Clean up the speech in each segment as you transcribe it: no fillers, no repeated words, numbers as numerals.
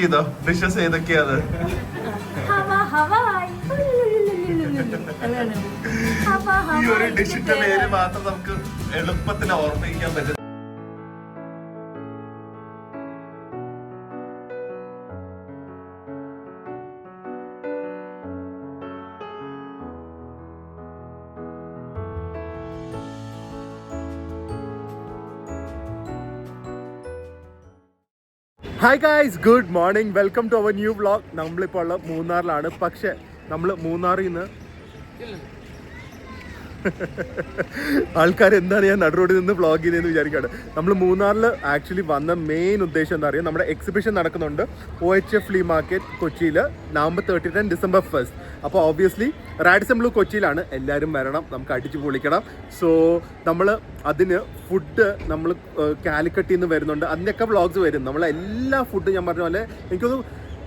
ഇതോ ഡിഷസ് ഏതൊക്കെയാണ്? ഈ ഒരു ഡിഷിന്റെ പേര് മാത്രം നമുക്ക് എളുപ്പത്തിൽ ഓർമ്മിക്കാൻ പറ്റും. Hi guys, good morning, welcome to our new vlog. നമ്മളിപ്പോൾ ഉള്ള മൂന്നാറിലാണ്. പക്ഷെ നമ്മൾ മൂന്നാറിൽ നിന്ന് ആൾക്കാർ എന്താണ് ഞാൻ നടുറോഡിൽ നിന്ന് വ്ളോഗ് ചെയ്തതെന്ന് വിചാരിക്കുകയാണ്. നമ്മൾ മൂന്നാറിൽ ആക്ച്വലി വന്ന മെയിൻ ഉദ്ദേശം എന്താ പറയുക, നമ്മുടെ എക്സിബിഷൻ നടക്കുന്നുണ്ട് OHF ഫ്ലീ മാർക്കറ്റ് കൊച്ചിയിൽ November 30 and December 1. അപ്പോൾ ഓബ്വിയസ്ലി റാഡിസൺ ബ്ലൂ കൊച്ചിയിലാണ്. എല്ലാവരും വരണം, നമുക്ക് അടിച്ചു പൊളിക്കണം. സോ നമ്മൾ അതിന് ഫുഡ് നമ്മൾ കാലിക്കട്ടിൽ നിന്ന് വരുന്നുണ്ട്, അതിൻ്റെയൊക്കെ വ്ളോഗ്സ് വരും. നമ്മളെല്ലാ ഫുഡും ഞാൻ പറഞ്ഞ പോലെ എനിക്കൊന്ന്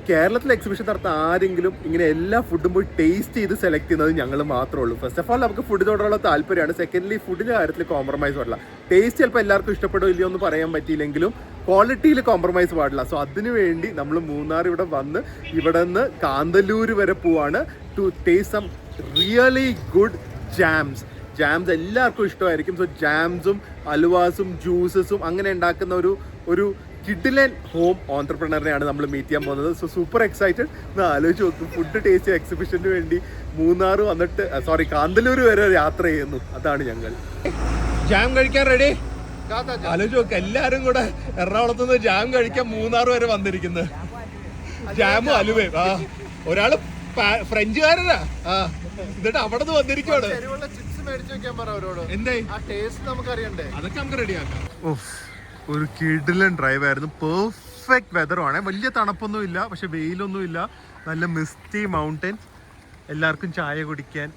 കേരളത്തിൽ എക്സിബിഷൻ നടത്താൻ ആരെങ്കിലും ഇങ്ങനെ എല്ലാ ഫുഡും പോയി ടേസ്റ്റ് ചെയ്ത് സെലക്ട് ചെയ്യുന്നത് ഞങ്ങൾ മാത്രമേ ഉള്ളൂ. ഫസ്റ്റ് ഓഫ് ഓൾ നമുക്ക് ഫുഡിനോടുള്ള താല്പര്യമാണ്. സെക്കൻഡ്ലി ഫുഡിൻ്റെ കാര്യത്തിൽ കോംപ്രമൈസ് പാടില്ല. ടേസ്റ്റ് ചിലപ്പോൾ എല്ലാവർക്കും ഇഷ്ടപ്പെടുമോ ഇല്ലയോ എന്ന് പറയാൻ പറ്റിയില്ലെങ്കിലും ക്വാളിറ്റിയിൽ കോംപ്രമൈസ് പാടില്ല. സോ അതിനു വേണ്ടി നമ്മൾ മൂന്നാർ ഇവിടെ വന്ന് ഇവിടെ നിന്ന് കാന്തല്ലൂർ വരെ പോവാണ് to taste some really good jams എല്ലാവർക്കും ഇഷ്ടമായിരിക്കും. സോ ജാംസും അലുവാസും ജ്യൂസസും അങ്ങനെ ഉണ്ടാക്കുന്ന ഒരു കിഡിലൻ ഹോം ഓൺട്രപ്രണറിനെയാണ് നമ്മൾ മീറ്റ് ചെയ്യാൻ പോകുന്നത്. So super excited. ഒന്ന് ആലോചിച്ച് നോക്കും, ഫുഡ് ടേസ്റ്റ് എക്സിബിഷന് വേണ്ടി മൂന്നാർ വന്നിട്ട് കാന്തല്ലൂർ വരെ യാത്ര ചെയ്യുന്നു. അതാണ് ഞങ്ങൾ. ജാം കഴിക്കാൻ റെഡി? ആലോചിച്ച് നോക്ക്, എല്ലാവരും കൂടെ എറണാകുളത്ത് നിന്ന് ജാം കഴിക്കാൻ മൂന്നാർ വരെ വന്നിരിക്കുന്നത്. ജാമും അലുവയും. ഒരാള് ഫ്രഞ്ചുകാരനാ, എന്നിട്ട് അവിടെ നിന്ന് വന്നിരിക്കുവാണ്. എന്തേ അതൊക്കെ നമുക്ക് റെഡിയാക്കാം. ഒരു കിടിലൻ ഡ്രൈവ് ആയിരുന്നു. പെർഫെക്റ്റ് വെതറുമാണ്. വലിയ തണുപ്പൊന്നും ഇല്ല, പക്ഷെ വെയിലൊന്നും ഇല്ല. നല്ല മിസ്റ്റി മൗണ്ടൻ. എല്ലാവർക്കും ചായ കുടിക്കാൻ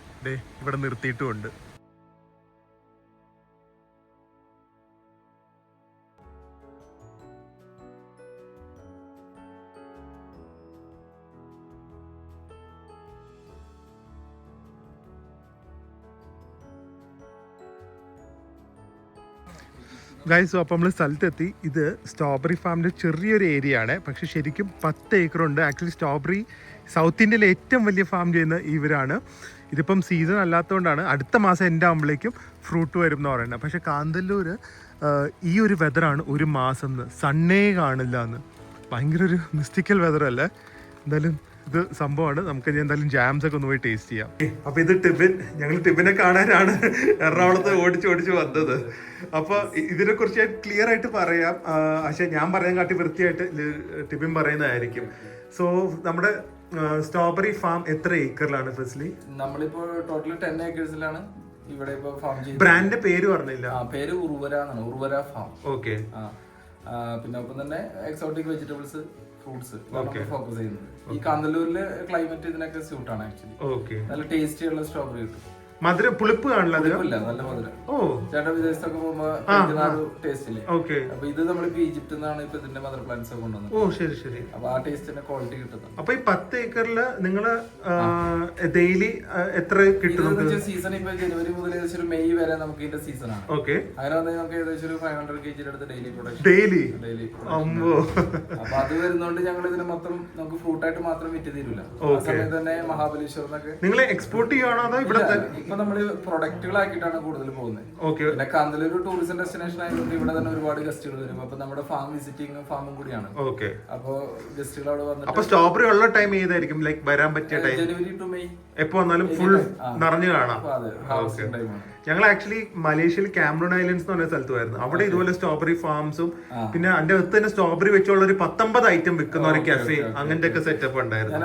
ഇവിടെ നിർത്തിയിട്ടുമുണ്ട്. ഗൈസ്, അപ്പോൾ നമ്മൾ സ്ഥലത്തെത്തി. ഇത് സ്ട്രോബെറി ഫാമിൻ്റെ ചെറിയൊരു ഏരിയ ആണ്, പക്ഷെ ശരിക്കും 10 ഏക്കറുണ്ട്. ആക്ച്വലി സ്ട്രോബെറി സൗത്ത് ഇന്ത്യയിലെ ഏറ്റവും വലിയ ഫാം ചെയ്യുന്ന ഇവരാണ്. ഇതിപ്പം സീസൺ അല്ലാത്തതുകൊണ്ടാണ് അടുത്ത മാസം എൻ്റെ ആകുമ്പോഴേക്കും ഫ്രൂട്ട് വരും എന്ന് പറയുന്നത്. പക്ഷേ കാന്തല്ലൂർ ഈ ഒരു വെതറാണ് ഒരു മാസം എന്ന്, സണ്ണേ കാണില്ല എന്ന്. ഭയങ്കര ഒരു മിസ്റ്റിക്കൽ വെതറല്ലേ. എന്തായാലും ഇത് സംഭവമാണ്. നമുക്ക് എന്തായാലും ജാംസ് ഒക്കെ ഒന്ന് പോയി ടേസ്റ്റ് ചെയ്യാം. അപ്പൊ ഇത് ടിബിൻ, ഞങ്ങൾ ടിബിനെ കാണാനാണ് എറണാകുളത്ത് ഓടിച്ച് വന്നത്. അപ്പൊ ഇതിനെ കുറിച്ച് ക്ലിയർ ആയിട്ട് പറയാം. പക്ഷെ ഞാൻ പറയാൻ കാട്ടി വൃത്തിയായിട്ട് ടിബിൻ പറയുന്നതായിരിക്കും. സോ നമ്മുടെ സ്ട്രോബെറി ഫാം എത്ര ഏക്കറിലാണ്? ഫസ്റ്റ്ലി നമ്മളിപ്പോ ടോട്ടൽ 10 ഏക്കേഴ്സിലാണ് ഇവിടെ ഇപ്പൊ ഫാം ചെയ്യുന്നത്. ബ്രാൻഡിന്റെ പേര് പറഞ്ഞില്ല. പേര് ഉർവര എന്നാണ്, ഉർവര ഫാം. ഓക്കെ. പിന്നെ ഒപ്പം തന്നെ എക്സോട്ടിക് വെജിറ്റബിൾസ്, ഫ്രൂട്ട്സ് ഫോക്കസ് ചെയ്യുന്നത്. ഈ കാന്തല്ലൂരിലെ ക്ലൈമറ്റ് ഇതിനൊക്കെ സ്യൂട്ട് ആണ് ആക്ച്വലി. നല്ല ടേസ്റ്റി ഉള്ള സ്ട്രോബെറി കിട്ടും. മധുര പുളിപ്പ് കാണില്ല, നല്ല മധുരം. ചേട്ടാ വിദേശത്തൊക്കെ പോകുമ്പോ ടേസ്റ്റ് ഇല്ലേ? അപ്പൊ ഇത് നമ്മളിപ്പോ ഈജിപ്തിൽ നിന്നാണ് ഇപ്പൊ ഇതിന്റെ മദർ പ്ലാന്റ്സ് ഒക്കെ കൊണ്ടുവന്നത്. അപ്പൊ ആ ടേസ്റ്റിന്റെ ക്വാളിറ്റി കിട്ടുന്നത്. അപ്പൊ ഈ 10 ഏക്കറില് നിങ്ങള് ഡെയിലി എത്ര കിട്ടും? സീസൺ ഇപ്പൊ ജനുവരി മുതൽ ഏകദേശം ഒരു മെയ് വരെ നമുക്ക് ഇതിന്റെ സീസൺ ആണ്. അങ്ങനെ വന്നാൽ നമുക്ക് ഏകദേശം ഒരു 500 kg അടുത്ത് ഡെയിലി പ്രൊഡക്ഷൻ. ഡെയിലി അപ്പൊ അത് വരുന്നോണ്ട് ഞങ്ങൾ ഇതിന് മൊത്തം നമുക്ക് ഫ്രൂട്ടായിട്ട് മാത്രം വിറ്റ് തരില്ല. ആ സമയത്ത് തന്നെ മഹാബലേശ്വറിനൊക്കെ നിങ്ങൾ എക്സ്പോർട്ട് ചെയ്യുകയാണോ അതോ ഇവിടെ? ഇപ്പൊ നമ്മള് പ്രൊഡക്റ്റുകളാക്കിയിട്ടാണ് കൂടുതൽ പോകുന്നത്. പിന്നെ കാന്തല്ലൂർ ടൂറിസം ഡെസ്റ്റിനേഷൻ ആയതുകൊണ്ട് ഇവിടെ തന്നെ ഒരുപാട് ഗസ്റ്റുകൾ വരും. അപ്പൊ നമ്മുടെ ഫാം വിസിറ്റിംഗ് ഫാമും കൂടിയാണ്. അപ്പൊ ഗസ്റ്റുകൾ അവിടെ വന്നിട്ട്. അപ്പൊ സ്ട്രോബെറി ഉള്ള ടൈം ഏതായിരിക്കും ലൈക്ക് വരാൻ പറ്റിയ ടൈം? January to May. എപ്പോ വന്നാലും ഫുൾ നിറഞ്ഞു കാണാം. ഞങ്ങൾ ആക്ച്വലി മലേഷ്യയിൽ കാമറൂൺ ഐലൻഡ്സ് എന്ന് പറഞ്ഞ സ്ഥലത്തുമായിരുന്നു. അവിടെ ഇതുപോലെ സ്ട്രോബെറി ഫാംസും പിന്നെ അതിന്റെ അകത്ത് തന്നെ സ്ട്രോബെറി വെച്ചുള്ള ഒരു 19 ഐറ്റം വിൽക്കുന്ന ഒരു കഫേ, അങ്ങനത്തെ ഒക്കെ സെറ്റപ്പ് ഉണ്ടായിരുന്നു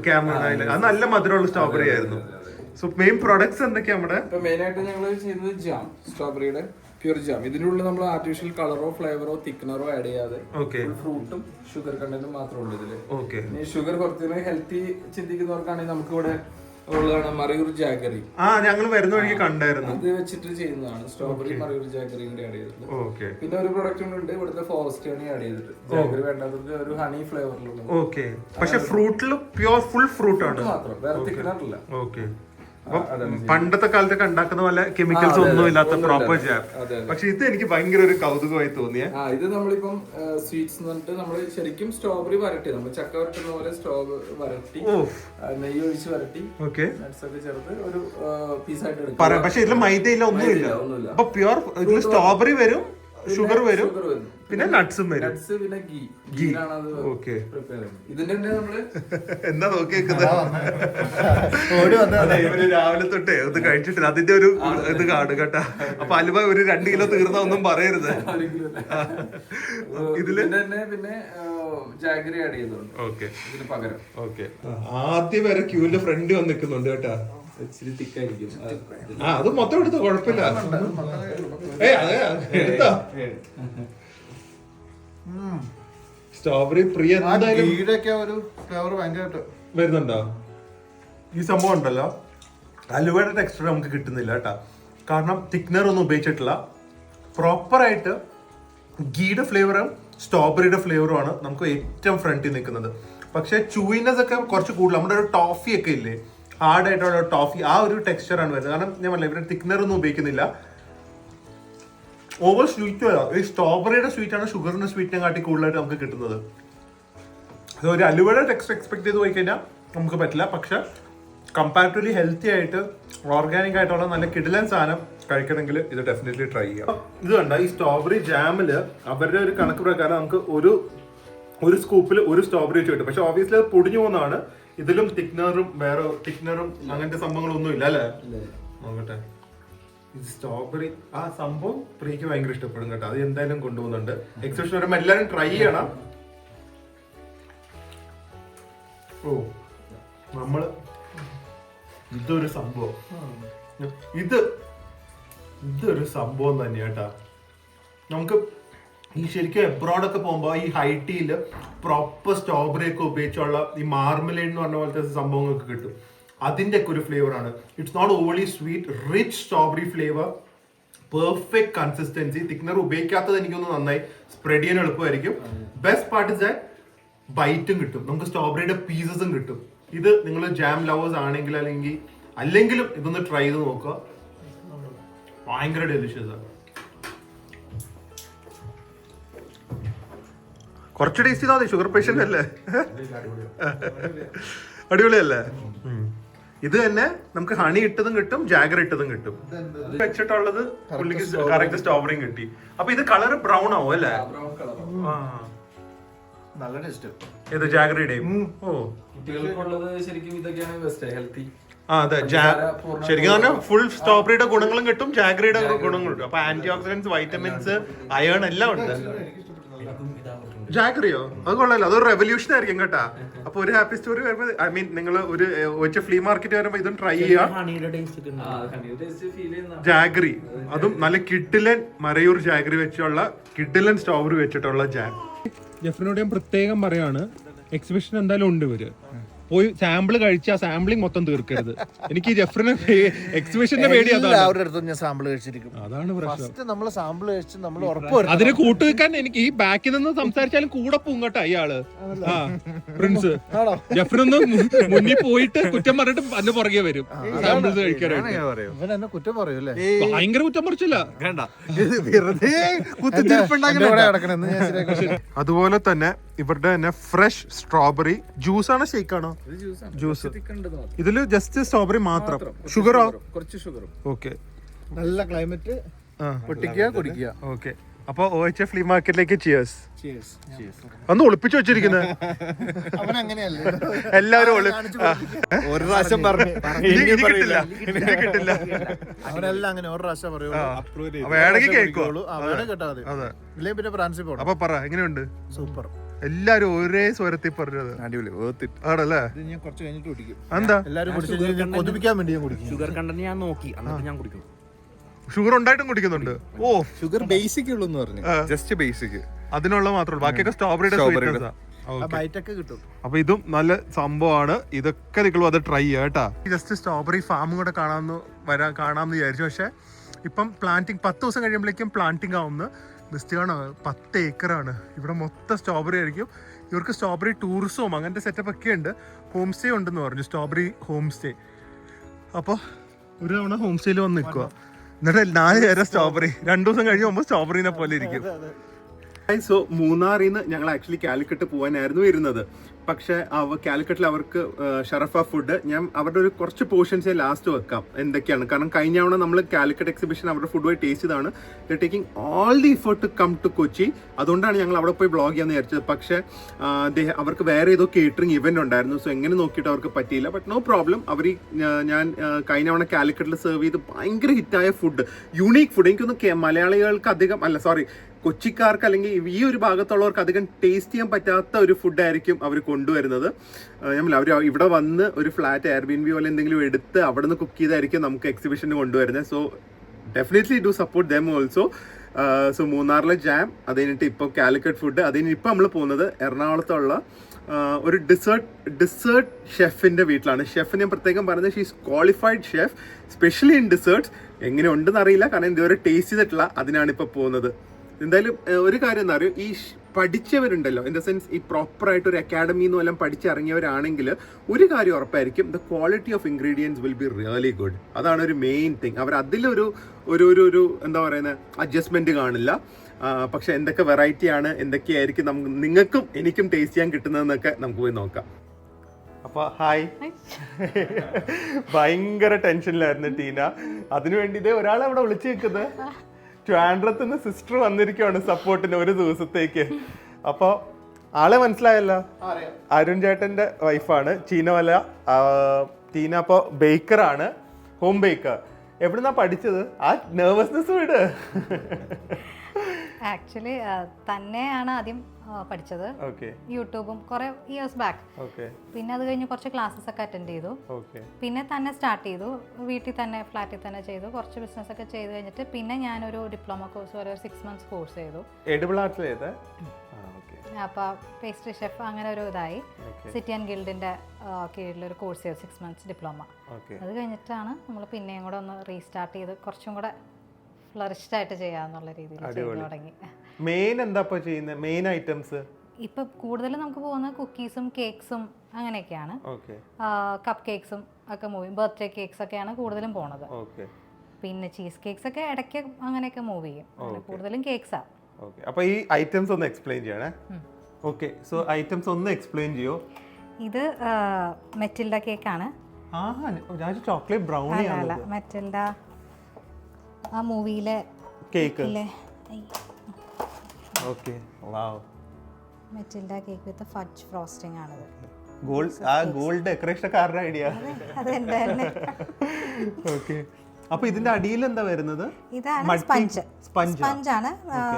കാമറൂൺ ഐലൻഡ്. അത് നല്ല മധുരമുള്ള സ്ട്രോബെറി ആയിരുന്നു. സോ മെയിൻ പ്രൊഡക്ട്സ് എന്തൊക്കെയാ നമ്മുടെ? ഇപ്പൊ മെയിൻ ആയിട്ട് ഞങ്ങൾ ചെയ്യുന്നത് ജാം, സ്ട്രോബെറിയുടെ പ്യൂർ ജാം. ഇതിനുള്ള നമ്മൾ ആർട്ടിഫിഷ്യൽ കളറോ ഫ്ലേവറോ തിക്കനറോ ആഡ് ചെയ്യാതെ ഫ്രൂട്ടും ഷുഗർ കണ്ടന്റും മാത്രമേ ഉള്ളൂ ഇതില്. ഇനി ഷുഗർ കുറച്ച് ഹെൽത്തി ചിന്തിക്കുന്നവർക്കാണെങ്കിൽ നമുക്ക് ഇവിടെ ഉള്ളതാണ് മറയൂർ ജാഗറി. ഞങ്ങൾ വരുന്ന വഴിക്ക് കണ്ടായിരുന്നു. അത് വെച്ചിട്ട് ചെയ്യുന്നതാണ് സ്ട്രോബെറി മറയൂർ ജാഗറി കൂടി ആഡ് ചെയ്തിട്ട്. പിന്നെ ഒരു പ്രൊഡക്റ്റ് ഉണ്ട് ഇവിടുത്തെ ഫോറസ്റ്റ് ഹണി ആഡ് ചെയ്തിട്ട്. ജാഗറി വേണ്ടവർക്ക് ഒരു ഹണി ഫ്ലേവറിലുള്ള. പക്ഷെ ഫ്രൂട്ടിൽ പ്യൂർ ഫുൾ ഫ്രൂട്ട് ആണ് മാത്രം, വേറെ തിക്കനറില്ല. പണ്ടത്തെ കാലത്തൊക്കെ ഉണ്ടാക്കുന്ന പോലെ കെമിക്കൽസ് ഒന്നും ഇല്ലാത്ത പ്രോപ്പർ ജാം. പക്ഷെ ഇത് എനിക്ക് ഭയങ്കര ഒരു കൗതുകമായി തോന്നിയ. ഇത് നമ്മളിപ്പം സ്വീറ്റ്സ് എന്നിട്ട് നമ്മള് ശരിക്കും സ്ട്രോബെറി വരട്ടി, നമ്മൾ ചക്ക വരട്ടുന്ന പോലെ സ്ട്രോബെറി വരട്ടി നെയ്യ് ഒഴിച്ച് വരട്ടി നട്ട്സ് ഒക്കെ ചേർത്ത് ഒരു പീസായിട്ട് എടുക്കും. പക്ഷെ ഇതിൽ മൈദയില്ല, ഒന്നുമില്ല. അപ്പൊ പ്യുവർ ഇതിൽ സ്ട്രോബെറി വരും, ഷുഗർ വരും, പിന്നെ നട്ട്സും വരും, പിന്നെ ഗീ. ഓക്കെ, ഇതിന്റെ നമ്മള് എന്താ നോക്കിയേക്കുന്നത്? ഇവര് രാവിലെ തൊട്ടേ ഒന്ന് കഴിച്ചിട്ടില്ല, അതിന്റെ ഒരു ഇത് കാണും കേട്ടാ. അപ്പൊ അലുവ ഒരു 2 കിലോ തീർന്ന ഒന്നും പറയരുത്. ഇതില് പിന്നെ ജാഗറി ആഡ് ചെയ്തോണ്ട് ഇതിന് പകരം. ഓക്കെ, ആദ്യം വരെ ക്യൂവിന്റെ ഫ്രണ്ട് വന്ന് നിൽക്കുന്നുണ്ട് കേട്ടാ. ഇച്ചിരി തിക്കായിരിക്കും. അത് മൊത്തം എടുത്തോ, കുഴപ്പമില്ല. സ്ട്രോബെറി പ്രിയ എന്തായാലും വരുന്നുണ്ടോ? ഈ സംഭവം ഉണ്ടല്ലോ, അലുവയുടെ ടെക്സ്ചർ നമുക്ക് കിട്ടുന്നില്ല കേട്ടാ. കാരണം തിക്നർ ഒന്നും ഉപയോഗിച്ചിട്ടില്ല. പ്രോപ്പറായിട്ട് ഗീയുടെ ഫ്ലേവറും സ്ട്രോബെറിയുടെ ഫ്ലേവറും ആണ് നമുക്ക് ഏറ്റവും ഫ്രണ്ടിൽ നിൽക്കുന്നത്. പക്ഷെ ചൂയിനെസ് ഒക്കെ കുറച്ച് കൂടുതൽ. നമ്മുടെ ഒരു ടോഫി ഒക്കെ ഇല്ലേ, ഹാർഡ് ആയിട്ടുള്ള ടോഫി, ആ ഒരു ടെക്സ്ചർ ആണ് വരുന്നത്. കാരണം ഞാൻ പറഞ്ഞില്ല, ഇവരുടെ തിക്നർ ഒന്നും ഉപയോഗിക്കുന്നില്ല. ഓവർ സ്വീറ്റ് അല്ല, ഈ സ്ട്രോബെറിയുടെ സ്വീറ്റ് ആണ് ഷുഗറിന്റെ സ്വീറ്റിനെ കാട്ടി കൂടുതലായിട്ട് നമുക്ക് കിട്ടുന്നത്. ഒരു അലുവയുടെ ടെക്സ്റ്റ് എക്സ്പെക്ട് ചെയ്ത് പോയി കഴിഞ്ഞാൽ നമുക്ക് പറ്റില്ല. പക്ഷെ കമ്പാരിറ്റീവ്ലി ഹെൽത്തി ആയിട്ട് ഓർഗാനിക് ആയിട്ടുള്ള നല്ല കിടിലൻ സാധനം കഴിക്കണമെങ്കിൽ ഇത് ഡെഫിനറ്റ്ലി ട്രൈ ചെയ്യാം. ഇത് കണ്ട, ഈ സ്ട്രോബെറി ജാമില് അവരുടെ ഒരു കണക്ക് പ്രകാരം നമുക്ക് ഒരു സ്കൂപ്പിൽ ഒരു സ്ട്രോബെറി വെച്ച് കിട്ടും. പക്ഷെ ഓബിയസ്ലി അത് പൊടിഞ്ഞു പോകുന്നതാണ്. ഇതിലും തിക്നറും അങ്ങനത്തെ സംഭവങ്ങളൊന്നും ഇല്ല അല്ലേ? നോക്കട്ടെ, ഇത് സ്ട്രോബെറി ആ സംഭവം പ്രിയക്ക് ഭയങ്കര ഇഷ്ടപ്പെടും കേട്ടോ. അത് എന്തായാലും കൊണ്ടുപോകുന്നുണ്ട്. എക്സിബിഷൻ വരുമ്പോൾ എല്ലാവരും ട്രൈ ചെയ്യണം. ഓ, നമ്മള് ഇതൊരു സംഭവം, ഇതൊരു സംഭവം തന്നെയാട്ടാ. നമുക്ക് ഈ ശരിക്കും എബ്രോഡൊക്കെ പോകുമ്പോൾ ഈ ഹൈറ്റിയില് പ്രോപ്പർ സ്ട്രോബെറി ഒക്കെ ഉപയോഗിച്ചുള്ള ഈ മാർമലേഡ് എന്ന് പറഞ്ഞ പോലത്തെ സംഭവങ്ങൾക്ക് കിട്ടും. അതിന്റെ ഒക്കെ ഒരു ഫ്ലേവർ ആണ്. It's not only sweet, rich strawberry flavour, perfect consistency. Thicker ഉപയോഗിക്കാത്തത് എനിക്കൊന്ന് നന്നായി സ്പ്രെഡ് ചെയ്യാൻ എളുപ്പമായിരിക്കും. ബെസ്റ്റ് പാർട്ട് ഇസ് ദാറ്റ് ബൈറ്റും കിട്ടും, നമുക്ക് സ്ട്രോബെറിയുടെ പീസസും കിട്ടും. ഇത് നിങ്ങൾ ജാം ലവേഴ്സ് ആണെങ്കിൽ അല്ലെങ്കിലും ഇതൊന്ന് ട്രൈ ചെയ്ത് നോക്കുക. ഭയങ്കര ഡെലിഷ്യസ് ആണ്. കുറച്ച് ടേസ്റ്റ് ചെയ്താൽ മതി, ഷുഗർ പേഷ്യന്റ് അല്ലേ? അടിപൊളിയല്ലേ? ഇത് തന്നെ നമുക്ക് ഹണി ഇട്ടതും കിട്ടും, ജാഗർ ഇട്ടതും കിട്ടും. വെച്ചിട്ടുള്ളത് പുള്ളിക്ക് കറക്റ്റ് സ്ട്രോബെറിയും കിട്ടി. അപ്പൊ ഇത് കളർ ബ്രൗൺ ആവും അല്ലേ? നല്ല ടേസ്റ്റ്. ഇത് ജാഗറിയുടെയും. ഓ, കുട്ടികൾക്കുള്ളത് ശരിക്കും ഇതൊക്കെയാണ് ബെസ്റ്റ്, ഹെൽത്തി. അതെ, ശരിക്കും പറഞ്ഞാൽ ഫുൾ സ്ട്രോബെറിയുടെ ഗുണങ്ങളും കിട്ടും, ജാഗറിയുടെ ഗുണങ്ങളും കിട്ടും. അപ്പൊ ആന്റി ഓക്സിഡൻസ്, വൈറ്റമിൻസ്, അയേൺ എല്ലാം ഉണ്ട്. ജാഗറിയോ? അത് കൊള്ളാലോ, അതൊരു റെവല്യൂഷൻ ആയിരിക്കും കേട്ടാ. അപ്പൊ ഒരു ഹാപ്പി സ്റ്റോറി വരുമ്പോ, ഐ മീൻ നിങ്ങൾ ഒരു ഫ്ലീ മാർക്കറ്റ് വരുമ്പോ ഇതും ട്രൈ ചെയ്യാം. ജാഗറി, അതും നല്ല കിഡിലൻ മറയൂർ ജാഗറി വെച്ചുള്ള കിഡിലൻ സ്ട്രോബെറി വെച്ചിട്ടുള്ള ജാം. ജെഫ്രിനോട് ഞാൻ പ്രത്യേകം പറയാണ്, എക്സിബിഷൻ എന്തായാലും ഉണ്ട്. ഇവര് പോയി സാമ്പിൾ കഴിച്ച് ആ സാമ്പിളിങ് മൊത്തം തീർക്കരുത്. എനിക്ക് ജെഫ്രിനെ എക്സിബിഷന്റെ പേടി ഞാൻ സാമ്പിൾ കഴിച്ചിരിക്കും. അതാണ് പ്രശ്നം. നമ്മള് സാമ്പിൾ കഴിച്ച് നമ്മൾ ഉറപ്പ് അതിന് കൂട്ടുവെക്കാൻ എനിക്ക് ഈ ബാക്കിൽ നിന്ന് സംസാരിച്ചാലും കൂടെ പോകും കേട്ടോ ഇയാള്. ആ പ്രിൻസ് ജെഫ്രിനൊന്ന് മുന്നിൽ പോയിട്ട് കുറ്റം പറഞ്ഞിട്ട് അന്ന് പുറകെ വരും സാമ്പിൾസ് കഴിക്കാനായിട്ട്. ഇവനെന്നെ കുറ്റം പറയൂല്ലേ? ഭയങ്കര കുറ്റം പറിച്ചില്ല. അതുപോലെ തന്നെ ഇവരുടെ തന്നെ ഫ്രഷ് സ്ട്രോബെറി ജ്യൂസ് ആണ്, ഷേക്ക് ആണോ? ജ്യൂസ്. ഇതില് ജസ്റ്റ് സ്ട്രോബെറി മാത്രം, ഷുഗറോ? കുറച്ച് ഷുഗറും. ഓക്കെ, നല്ല ക്ലൈമറ്റ്, പൊട്ടിക്കുക കുടിക്കുക. ഓക്കെ, അപ്പൊ OHF ഫ്ലീ മാർക്കറ്റിലേക്ക് ചിയേഴ്സ്. അന്ന് ഒളിപ്പിച്ചു വെച്ചിരിക്കുന്നത് എല്ലാവരും ഒരു പ്രാവശ്യം പറഞ്ഞു കിട്ടില്ല. അവരെല്ലാം അങ്ങനെ ഒരു പ്രാവശ്യം പറയൂ, വേണമെങ്കിൽ കേൾക്കോ? കേട്ടാ മതി. ഇല്ലേ പിന്നെ ഫ്രാൻസിൽ പോകണം. അപ്പൊ പറ, എങ്ങനെയുണ്ട്? സൂപ്പർ. എല്ലാരും ഒരേ സ്വരത്തിൽ പറഞ്ഞത് അടിപൊളി, ആണല്ലേ? ഞാൻ കുറച്ച് കഴിഞ്ഞിട്ട് കുടിക്കും. എന്താ? എല്ലാരും കൊതിപ്പിക്കാൻ വേണ്ടി ഞാൻ കുടിക്കും. ഷുഗർ കണ്ടന്റ് ഞാൻ നോക്കി, എന്നിട്ട് ഞാൻ കുടിക്കും. ഷുഗർ ഉണ്ടായിട്ടും കുടിക്കുന്നുണ്ട്. ഓ, ഷുഗർ ബേസിക് ഉള്ളൂ എന്ന് പറഞ്ഞു, ജസ്റ്റ് ബേസിക്, അതിനുള്ള മാത്രമേ, ബാക്കിയൊക്കെ സ്ട്രോബെറിയുടെ ബൈറ്റൊക്കെ കിട്ടും. അപ്പൊ ഇതും നല്ല സംഭവമാണ്. ഇതൊക്കെ നിങ്ങളും അത് ട്രൈ ചെയ്യാം കേട്ടാ. ജസ്റ്റ് സ്ട്രോബെറി ഫാമും കൂടെ കാണാമെന്ന് വിചാരിച്ചു. പക്ഷെ ഇപ്പം പ്ലാന്റിങ് 10 ദിവസം കഴിയുമ്പോഴേക്കും പ്ലാന്റിങ് ആവുന്ന ബെസ്റ്റ് കാണോ. 10 ഏക്കറാണ് ഇവിടെ, മൊത്തം സ്ട്രോബെറി ആയിരിക്കും. ഇവർക്ക് സ്ട്രോബെറി ടൂറിസവും അങ്ങനത്തെ സെറ്റപ്പ് ഒക്കെ ഉണ്ട്. ഹോം സ്റ്റേ ഉണ്ടെന്ന് പറഞ്ഞു, സ്ട്രോബെറി ഹോം സ്റ്റേ. അപ്പോൾ ഒരു തവണ ഹോം സ്റ്റേയിൽ വന്ന് നിൽക്കുക, എന്നിട്ട് 4 നേരം സ്ട്രോബെറി, 2 ദിവസം കഴിഞ്ഞ് പോകുമ്പോൾ സ്ട്രോബെറിനെ പോലെ ഇരിക്കും. സോ മൂന്നാറിൽ നിന്ന് ഞങ്ങൾ ആക്ച്വലി കാലിക്കട്ട് പോകാനായിരുന്നു വരുന്നത്. പക്ഷേ കാലിക്കട്ടിൽ അവർക്ക് ഷറഫ ഫുഡ്, ഞാൻ അവരുടെ ഒരു കുറച്ച് പോർഷൻസ് ലാസ്റ്റ് വെക്കാം എന്തൊക്കെയാണ്. കാരണം കഴിഞ്ഞ തവണ നമ്മൾ കാലിക്കട്ട് എക്സിബിഷൻ അവരുടെ ഫുഡ് പോയി ടേസ്റ്റ് ചെയ്താണ്. The taking all the effort to come to Kochi. അതുകൊണ്ടാണ് ഞങ്ങൾ അവിടെ പോയി ബ്ലോഗ് ചെയ്യാന്ന് വിചാരിച്ചത്. പക്ഷേ അവർക്ക് വേറെ ഏതോ കേറ്ററിംഗ് ഇവന്റ് ഉണ്ടായിരുന്നു. സോ എങ്ങനെ നോക്കിയിട്ട് അവർക്ക് പറ്റിയില്ല. But no problem. അവർ ഞാൻ കഴിഞ്ഞ തവണ കാലിക്കട്ടിൽ സെർവ് ചെയ്ത് ഭയങ്കര ഹിറ്റായ ഫുഡ്, യുണീക്ക് ഫുഡ്. എനിക്കൊന്ന് മലയാളികൾക്ക് അധികം കൊച്ചിക്കാർക്ക് അല്ലെങ്കിൽ ഈ ഒരു ഭാഗത്തുള്ളവർക്ക് അധികം ടേസ്റ്റ് ചെയ്യാൻ പറ്റാത്ത ഒരു ഫുഡായിരിക്കും അവർ കൊണ്ടുവരുന്നത്. അവർ ഇവിടെ വന്ന് ഒരു ഫ്ലാറ്റ് എയർബിഎൻബി പോലെ എന്തെങ്കിലും എടുത്ത് അവിടെ നിന്ന് കുക്ക് ചെയ്തായിരിക്കും നമുക്ക് എക്സിബിഷന് കൊണ്ടുവരുന്നത്. So definitely do support them also. So മൂന്നാറിലെ ജാം, അത് കഴിഞ്ഞിട്ട് ഇപ്പോൾ കാലിക്കറ്റ് ഫുഡ്, അത് കഴിഞ്ഞ് ഇപ്പോൾ നമ്മൾ പോകുന്നത് എറണാകുളത്തുള്ള ഒരു ഡിസേർട്ട് ഷെഫിൻ്റെ വീട്ടിലാണ്. ഷെഫ് ഞാൻ പ്രത്യേകം പറഞ്ഞത് she's qualified chef, specially in desserts. എങ്ങനെ ഉണ്ടെന്ന് അറിയില്ല, കാരണം ഇതുവരെ ടേസ്റ്റ് ചെയ്തിട്ടില്ല. അതിനാണ് ഇപ്പോൾ പോകുന്നത്. എന്തായാലും ഒരു കാര്യം എന്താ പറയുക, ഈ പഠിച്ചവരുണ്ടല്ലോ, ഇൻ ദ സെൻസ് ഈ പ്രോപ്പറായിട്ട് ഒരു അക്കാഡമിന്ന് വല്ലതും പഠിച്ചിറങ്ങിയവരാണെങ്കിൽ ഒരു കാര്യം ഉറപ്പായിരിക്കും, the quality of ingredients will be really good. അതാണ് ഒരു മെയിൻ തിങ്. അവർ അതിലൊരു ഒരു എന്താ പറയുന്നത് അഡ്ജസ്റ്റ്മെന്റ് കാണില്ല. പക്ഷെ എന്തൊക്കെ വെറൈറ്റിയാണ്, എന്തൊക്കെയായിരിക്കും നിങ്ങൾക്കും എനിക്കും ടേസ്റ്റ് ചെയ്യാൻ കിട്ടുന്നതെന്നൊക്കെ നമുക്ക് പോയി നോക്കാം. അപ്പോൾ ഹായ്, ഭയങ്കര ടെൻഷനിലായിരുന്നു ടീന. അതിനുവേണ്ടി ഇതേ ഒരാളെ അവിടെ വിളിച്ചു നിൽക്കുന്നത്. ട്രിവാൻഡ്രത്തുനിന്ന് സിസ്റ്റർ വന്നിരിക്കുകയാണ് സപ്പോർട്ടിന് ഒരു ദിവസത്തേക്ക്. അപ്പോൾ ആളെ മനസ്സിലായല്ലോ, അരുൺ ചേട്ടൻ്റെ വൈഫാണ് ചീനവല. ടീന അപ്പോൾ ബേക്കറാണ്, ഹോം ബേക്കർ. എവിടുന്നാ പഠിച്ചത്? ആ നെർവസ്നെസ് വിട്. ആക്ച്വലി തന്നെയാണ് ആദ്യം പഠിച്ചത്, യൂട്യൂബും കുറെ ഇയേഴ്സ് ബാക്ക്. പിന്നെ അത് കഴിഞ്ഞ് കുറച്ച് ക്ലാസ്സസ് ഒക്കെ അറ്റൻഡ് ചെയ്തു. പിന്നെ തന്നെ സ്റ്റാർട്ട് ചെയ്തു, വീട്ടിൽ തന്നെ ഫ്ലാറ്റിൽ തന്നെ ചെയ്തു. കുറച്ച് ബിസിനസ് ഒക്കെ ചെയ്ത് കഴിഞ്ഞിട്ട് പിന്നെ ഞാനൊരു ഡിപ്ലോമ കോഴ്സ് ഒരു 6 months കോഴ്സ് ചെയ്തു. അപ്പോൾ പേസ്ട്രി ഷെഫ് അങ്ങനെ ഒരു ഇതായി. സിറ്റി ആൻഡ് ഗിൽഡിന്റെ കീഴിലൊരു കോഴ്സ് ചെയ്തു 6 months ഡിപ്ലോമ. അത് കഴിഞ്ഞിട്ടാണ് നമ്മൾ പിന്നെയും കൂടെ ഒന്ന് റീസ്റ്റാർട്ട് ചെയ്ത് കുറച്ചും കൂടെ ഫ്ലറിഷ്ഡ് ആയിട്ട് ചെയ്യാന്നുള്ള രീതിയിൽ തുടങ്ങി. മെയിൻ എന്താ ചെയ്യുന്നത്? മെയിൻ ഐറ്റംസ് ഇപ്പൊ കൂടുതൽ നമുക്ക് പോകുന്നത് കുക്കീസും കേക്ക്സും അങ്ങനെയൊക്കെയാണ്. കപ്പ് കേക്ക്സും ഒക്കെ മൂവ് ചെയ്യും. ബർത്ത്ഡേ കേക്ക്സ് ഒക്കെയാണ് കൂടുതലും പോണത്. പിന്നെ ചീസ് കേക്ക്സ് ഒക്കെ ഇടയ്ക്ക് അങ്ങനെയൊക്കെ മൂവ് ചെയ്യും. കൂടുതലും കേക്ക്സാ. അപ്പൊ ഈ ഐറ്റംസ് ഒന്ന് എക്സ്പ്ലെയിൻ ചെയ്യണേ. ഓക്കെ, സോ ഐറ്റംസ് ഒന്ന് എക്സ്പ്ലെയിൻ ചെയ്യോ. ഇത് മെറ്റിൽഡ കേക്കാണ്. ചോക്ലേറ്റ് ബ്രൗണി അല്ല, മെറ്റിൽഡ ആ മൂവിയിലെ കേക്ക്. ഓക്കേ, വാവ്. മെറ്റിൽഡ കേക്ക് വിത്ത് ഫഡ്ജ് ഫ്രോസ്റ്റിംഗ് ആണിത്. ഗോൾഡ് ഡെക്കറേഷൻ ഒക്കെ ആരുടെ ഐഡിയ? അതെന്റെ തന്നെ. ഓക്കേ, അപ്പൊ ഇതിന്റെ അടിയിൽ എന്താ വരുന്നത്? ഇതാണ് സ്പഞ്ച് ആണ്.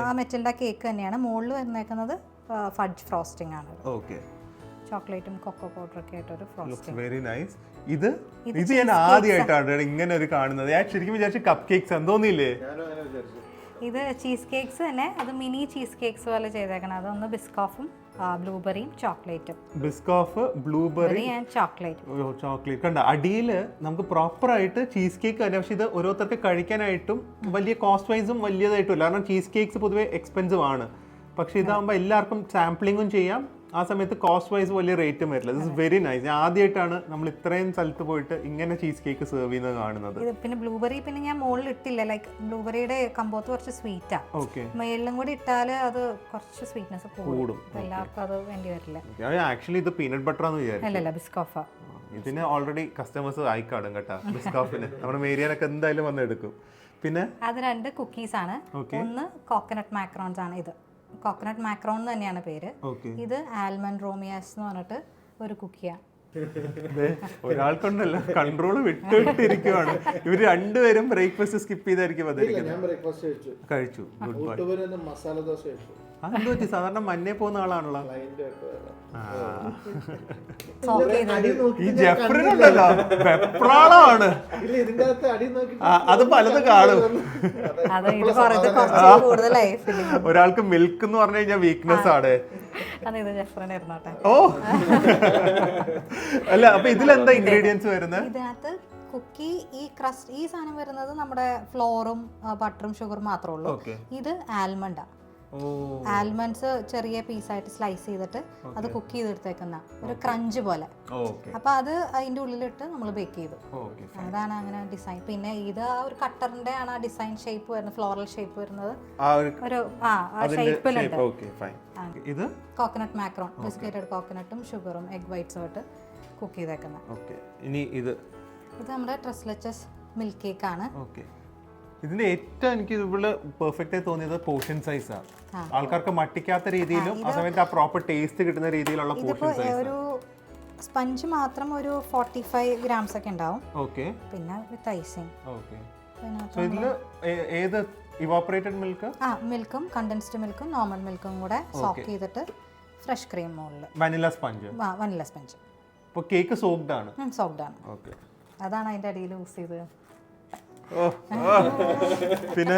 ആ മെറ്റിൽഡ കേക്ക് തന്നെയാണ്. മുകളിൽ വന്നേക്കുന്നത് ഫഡ്ജ് ഫ്രോസ്റ്റിംഗ് ആണ്. ഓക്കേ, ചോക്ലേറ്റും കൊക്കോ പൗഡർ ഒക്കെ ആയിട്ട് ഒരു ഫ്രോസ്റ്റിംഗ്. Very nice. ഇത് ഞാൻ ആദ്യമായിട്ടാണ് ഇങ്ങനെ ഒരു കാണുന്നത്. ഞാൻ ശരിക്കും വിചാരിച്ചു കപ്പ് കേക്ക്സ് എന്തോന്നില്ലേ. ഇത് ചീസ് കേക്ക്സ് തന്നെ, അത് മിനി ചീസ് കേക്ക്സ് പോലെ ചെയ്തേക്കണം. അതൊന്ന് ബിസ്കോഫും ബ്ലൂബെറിയും ചോക്ലേറ്റും. Biscoff, blueberry and chocolate. Chocolate കണ്ട അടിയിൽ നമുക്ക് പ്രോപ്പർ ആയിട്ട് ചീസ് കേക്ക് തന്നെ. പക്ഷെ ഇത് ഓരോരുത്തർക്ക് കഴിക്കാനായിട്ടും വലിയ കോസ്റ്റ് വൈസും വലിയതായിട്ടും ഇല്ല. കാരണം ചീസ് കേക്ക്സ് പൊതുവെ എക്സ്പെൻസീവ് ആണ്. പക്ഷെ ഇതാകുമ്പോൾ എല്ലാവർക്കും സാമ്പിളിങ്ങും ചെയ്യാം. ആ സമയത്ത് കോസ്റ്റ് വൈസ് വലിയ റേറ്റും വരില്ല. This very nice. ഞാൻ ആദ്യമായിട്ടാണ് നമ്മൾ ഇത്രയും സ്ഥലത്ത് പോയിട്ട് ഇങ്ങനെ ചീസ് കേക്ക് സെർവ് ചെയ്യുന്നത് കാണുന്നത്. പിന്നെ ബ്ലൂബെറി പിന്നെ ഞാൻ മുകളിൽ ഇട്ടില്ല. ലൈക്ക് ബ്ലൂബെറിയുടെ കമ്പോത്ത് കുറച്ച് സ്വീറ്റാ. മേളിലും കൂടി ഇട്ടാൽ അത് കുറച്ച് സ്വീറ്റ്നെസ് കൂടും. എല്ലാവർക്കും അത് വേണ്ടി വരില്ല. ആക്ച്വലി ഇത് പീനട്ട് ബട്ടർ ആണെന്ന് വിചാരിച്ചു. അല്ലല്ല, ബിസ്കോഫാ. ഇതിന് ഓൾറെഡി കസ്റ്റമേഴ്സ് ആയിക്കാടും കേട്ടോ. ബിസ്കോഫിന് നമ്മുടെ മേരിയാനൊക്കെ എന്തായാലും വന്ന് എടുക്കും. പിന്നെ അത് 2 കുക്കീസ് ആണ്. ഒന്ന് കോക്കനട്ട് മാക്രോൺസ് ആണ്. ഇത് കോക്കനട്ട് മാക്രോൺ തന്നെയാണ് പേര്. ഇത് ആൽമണ്ട് റോമിയാസ് എന്ന് പറഞ്ഞിട്ട് ഒരു കുക്കിയാണ്. ഒരാൾക്കുണ്ടല്ലോ കൺട്രോൾ വിട്ടിരിക്കുവാണ്. ഇവര് രണ്ടുപേരും ബ്രേക്ക്ഫാസ്റ്റ് സ്കിപ്പ് ചെയ്തായിരിക്കും കഴിച്ചു. Good bye. മസാല ദോശ കഴിച്ചു. അതെന്ത് പറ്റി? സാധാരണ മഞ്ഞേ പോകുന്ന ആളാണല്ലോ. ഈ ജെഫ്രിനുണ്ടല്ലോ വെപ്രാളമാണ്. അത് പലത് കാണും. ഒരാൾക്ക് മിൽക്ക് എന്ന് പറഞ്ഞു കഴിഞ്ഞാൽ വീക്ക്നെസ് ആണ്. ഓ അല്ല, അപ്പൊ ഇതിലെന്താ ഇൻഗ്രീഡിയൻസ് വരുന്നത്? ഇതിനകത്ത് കുക്കി ഈ ക്രസ്റ്റ് ഈ സാധനം വരുന്നത് നമ്മുടെ ഫ്ലോറും ബട്ടറും ഷുഗറും മാത്രമേ ഉള്ളൂ. ഇത് ആൽമണ്ടാ. ആൽമണ്ട്സ് ചെറിയ പീസായിട്ട് സ്ലൈസ് ചെയ്തിട്ട് അത് കുക്ക് ചെയ്തെടുത്തേക്കുന്ന ഒരു ക്രഞ്ച് പോലെ. അപ്പൊ അത് അതിന്റെ ഉള്ളിലിട്ട് നമ്മൾ ബേക്ക് ചെയ്തു. അതാണ് അങ്ങനെ ഡിസൈൻ. പിന്നെ ഇത് ആ ഒരു കട്ടറിന്റെ ആണ് ആ ഡിസൈൻ ഷേപ്പ് വരുന്നത്, ഫ്ലോറൽ ഷേപ്പ് വരുന്നത് ഒരു ഷേപ്പിലുണ്ട്. ഇത് കോക്കനട്ട് മാക്രോൺ, ബിസ്ക്കറ്റഡ് കോക്കനട്ടും ഷുഗറും എഗ് വൈറ്റ്സും ആയിട്ട് കുക്ക് ചെയ്തേക്കുന്ന. ഇനി ഇത് നമ്മുടെ ട്രസ്ലെച്ചസ് മിൽക്ക് കേക്ക് ആണ്. ഇതിന്റെ ഏറ്റവും എനിക്ക് ഇവിടെ പെർഫെക്റ്റ് ആയി തോന്നിയത് പോർഷൻ സൈസ് ആണ്. ആൾക്കാർക്ക് മട്ടിക്കാത്ത രീതിയിലും ആ സമയത്ത് ആ പ്രോപ്പർ ടേസ്റ്റ് കിട്ടുന്ന രീതിയിലുള്ള പോർഷൻ സൈസ്. ഒരു സ്പഞ്ച് മാത്രം ഒരു 45 grams ഒക്കെ ഉണ്ടാവും. പിന്നെ വിത്ത് ഐസിങ്. സോ ഇതില് ഏത് ഇവാപ്പറേറ്റഡ് മിൽക്ക്? മിൽക്കും കണ്ടൻസ്ഡ് മിൽക്കും നോർമൽ മിൽക്കും കൂടെ സോക്ക് ചെയ്തിട്ട് ഫ്രഷ് ക്രീം മുകളിൽ വനില സ്പഞ്ച്. Vanilla sponge. അപ്പോൾ കേക്ക് സോക്ഡ് ആണ്. സോക്ഡ് ആണ്. അതാണ് അതിന്റെ അടിയിൽ യൂസ് ചെയ്തത്. പിന്നെ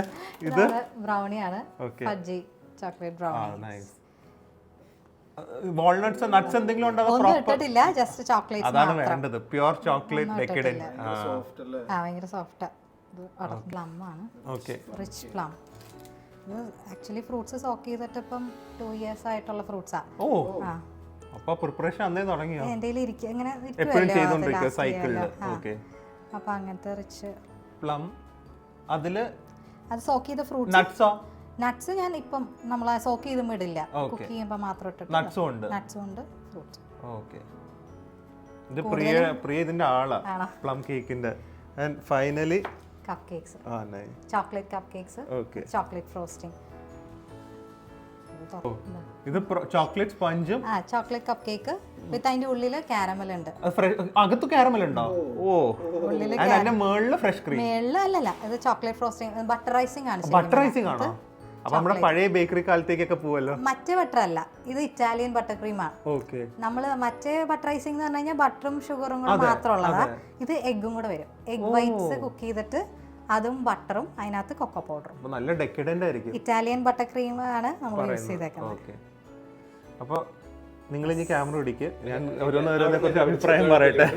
ഇത് ബ്രൗണിയാണ്, fudgy chocolate brownie. Walnuts nuts എന്തെങ്കിലും ഉണ്ടോ? ഒന്നും ഇട്ടിട്ടില്ല, ജസ്റ്റ് ചോക്ലേറ്റ്സ് അതാണ് വേണ്ടത്. Pure chocolate decadent. ഭയങ്കര സോഫ്റ്റ്. ഇത് പ്ലം ആണ്, റിച്ച് പ്ലം. ഇത് ആക്ച്വലി ഫ്രൂട്ട്സ് സോക്ക് ചെയ്തിട്ട് ഇപ്പം 2 years ആയിട്ടുള്ള ഫ്രൂട്ട്സാ. അപ്പൊ പ്രിപ്പറേഷൻ അന്നേ തുടങ്ങിയോ? എന്തെങ്കിലും ഇങ്ങനെ അപ്പൊ അങ്ങനത്തെ റിച്ച് പ്ലം. അതില് അത് സോക്ക് ചെയ്ത ഫ്രൂട്ട്സ്. നട്ട്സോ? നട്ട്സ് ഞാൻ ഇപ്പം നമ്മളെ സോക്ക് ചെയ്തും ഇടില്ല, കുക്ക് ചെയ്യുമ്പോൾ മാത്രം ഇട്ടിട്ട്. നട്ട്സും ഉണ്ട്, ഫ്രൂട്ട്സ്. ഓക്കെ. ഇത് പ്രിയ ഇതിന്റെ ആളാ പ്ലം കേക്കിന്റെ. And finally cupcakes, chocolate cupcakes, chocolate frosting. ഇത് ചോക്ലേറ്റ് സ്പഞ്ചും ചോക്ലേറ്റ് കപ്പ് കേക്ക് വിത്ത് അതിന്റെ ഉള്ളില് കാരമൽ ഉണ്ട്. അകത്ത് കാരമൽ ഉണ്ടോ? അതിന്റെ മേളില് ഫ്രഷ് ക്രീം. മേളില് അല്ലല്ല, ഇത് ചോക്ലേറ്റ് ഫ്രോസ്റ്റിംഗ് ബട്ടറൈസിംഗ് ആണ്. ബട്ടറൈസിംഗ് ആണോ? അപ്പൊ നമ്മുടെ പഴയ ബേക്കറി കാലത്തേക്കൊക്കെ പോവല്ലോ. മറ്റേ ബട്ടർ അല്ല, ഇത് ഇറ്റാലിയൻ ബട്ടർ ക്രീമാണ്. നമ്മള് മറ്റേ ബട്ടറൈസിംഗ് എന്ന് പറഞ്ഞു കഴിഞ്ഞാൽ ബട്ടറും ഷുഗറും കൂടെ മാത്രമുള്ളതാ. ഇത് എഗ്ഗും കൂടെ വരും. എഗ് വൈറ്റ്സ് കുക്ക് ചെയ്തിട്ട് അതും ബട്ടറും അതിനകത്ത് കൊക്കോ പൗഡറും. നല്ല ഡെക്കഡന്റ് ആയിരിക്കും. ഇറ്റാലിയൻ ബട്ടർ ക്രീം ആണ് നമ്മൾ യൂസ് ചെയ്തേക്കുന്നത്. അപ്പൊ നിങ്ങൾ ഇനി ക്യാമറ പിടിക്ക്, ഞാൻ ഓരോന്നോരോന്നെ കുറിച്ച് അഭിപ്രായം പറയട്ടെ.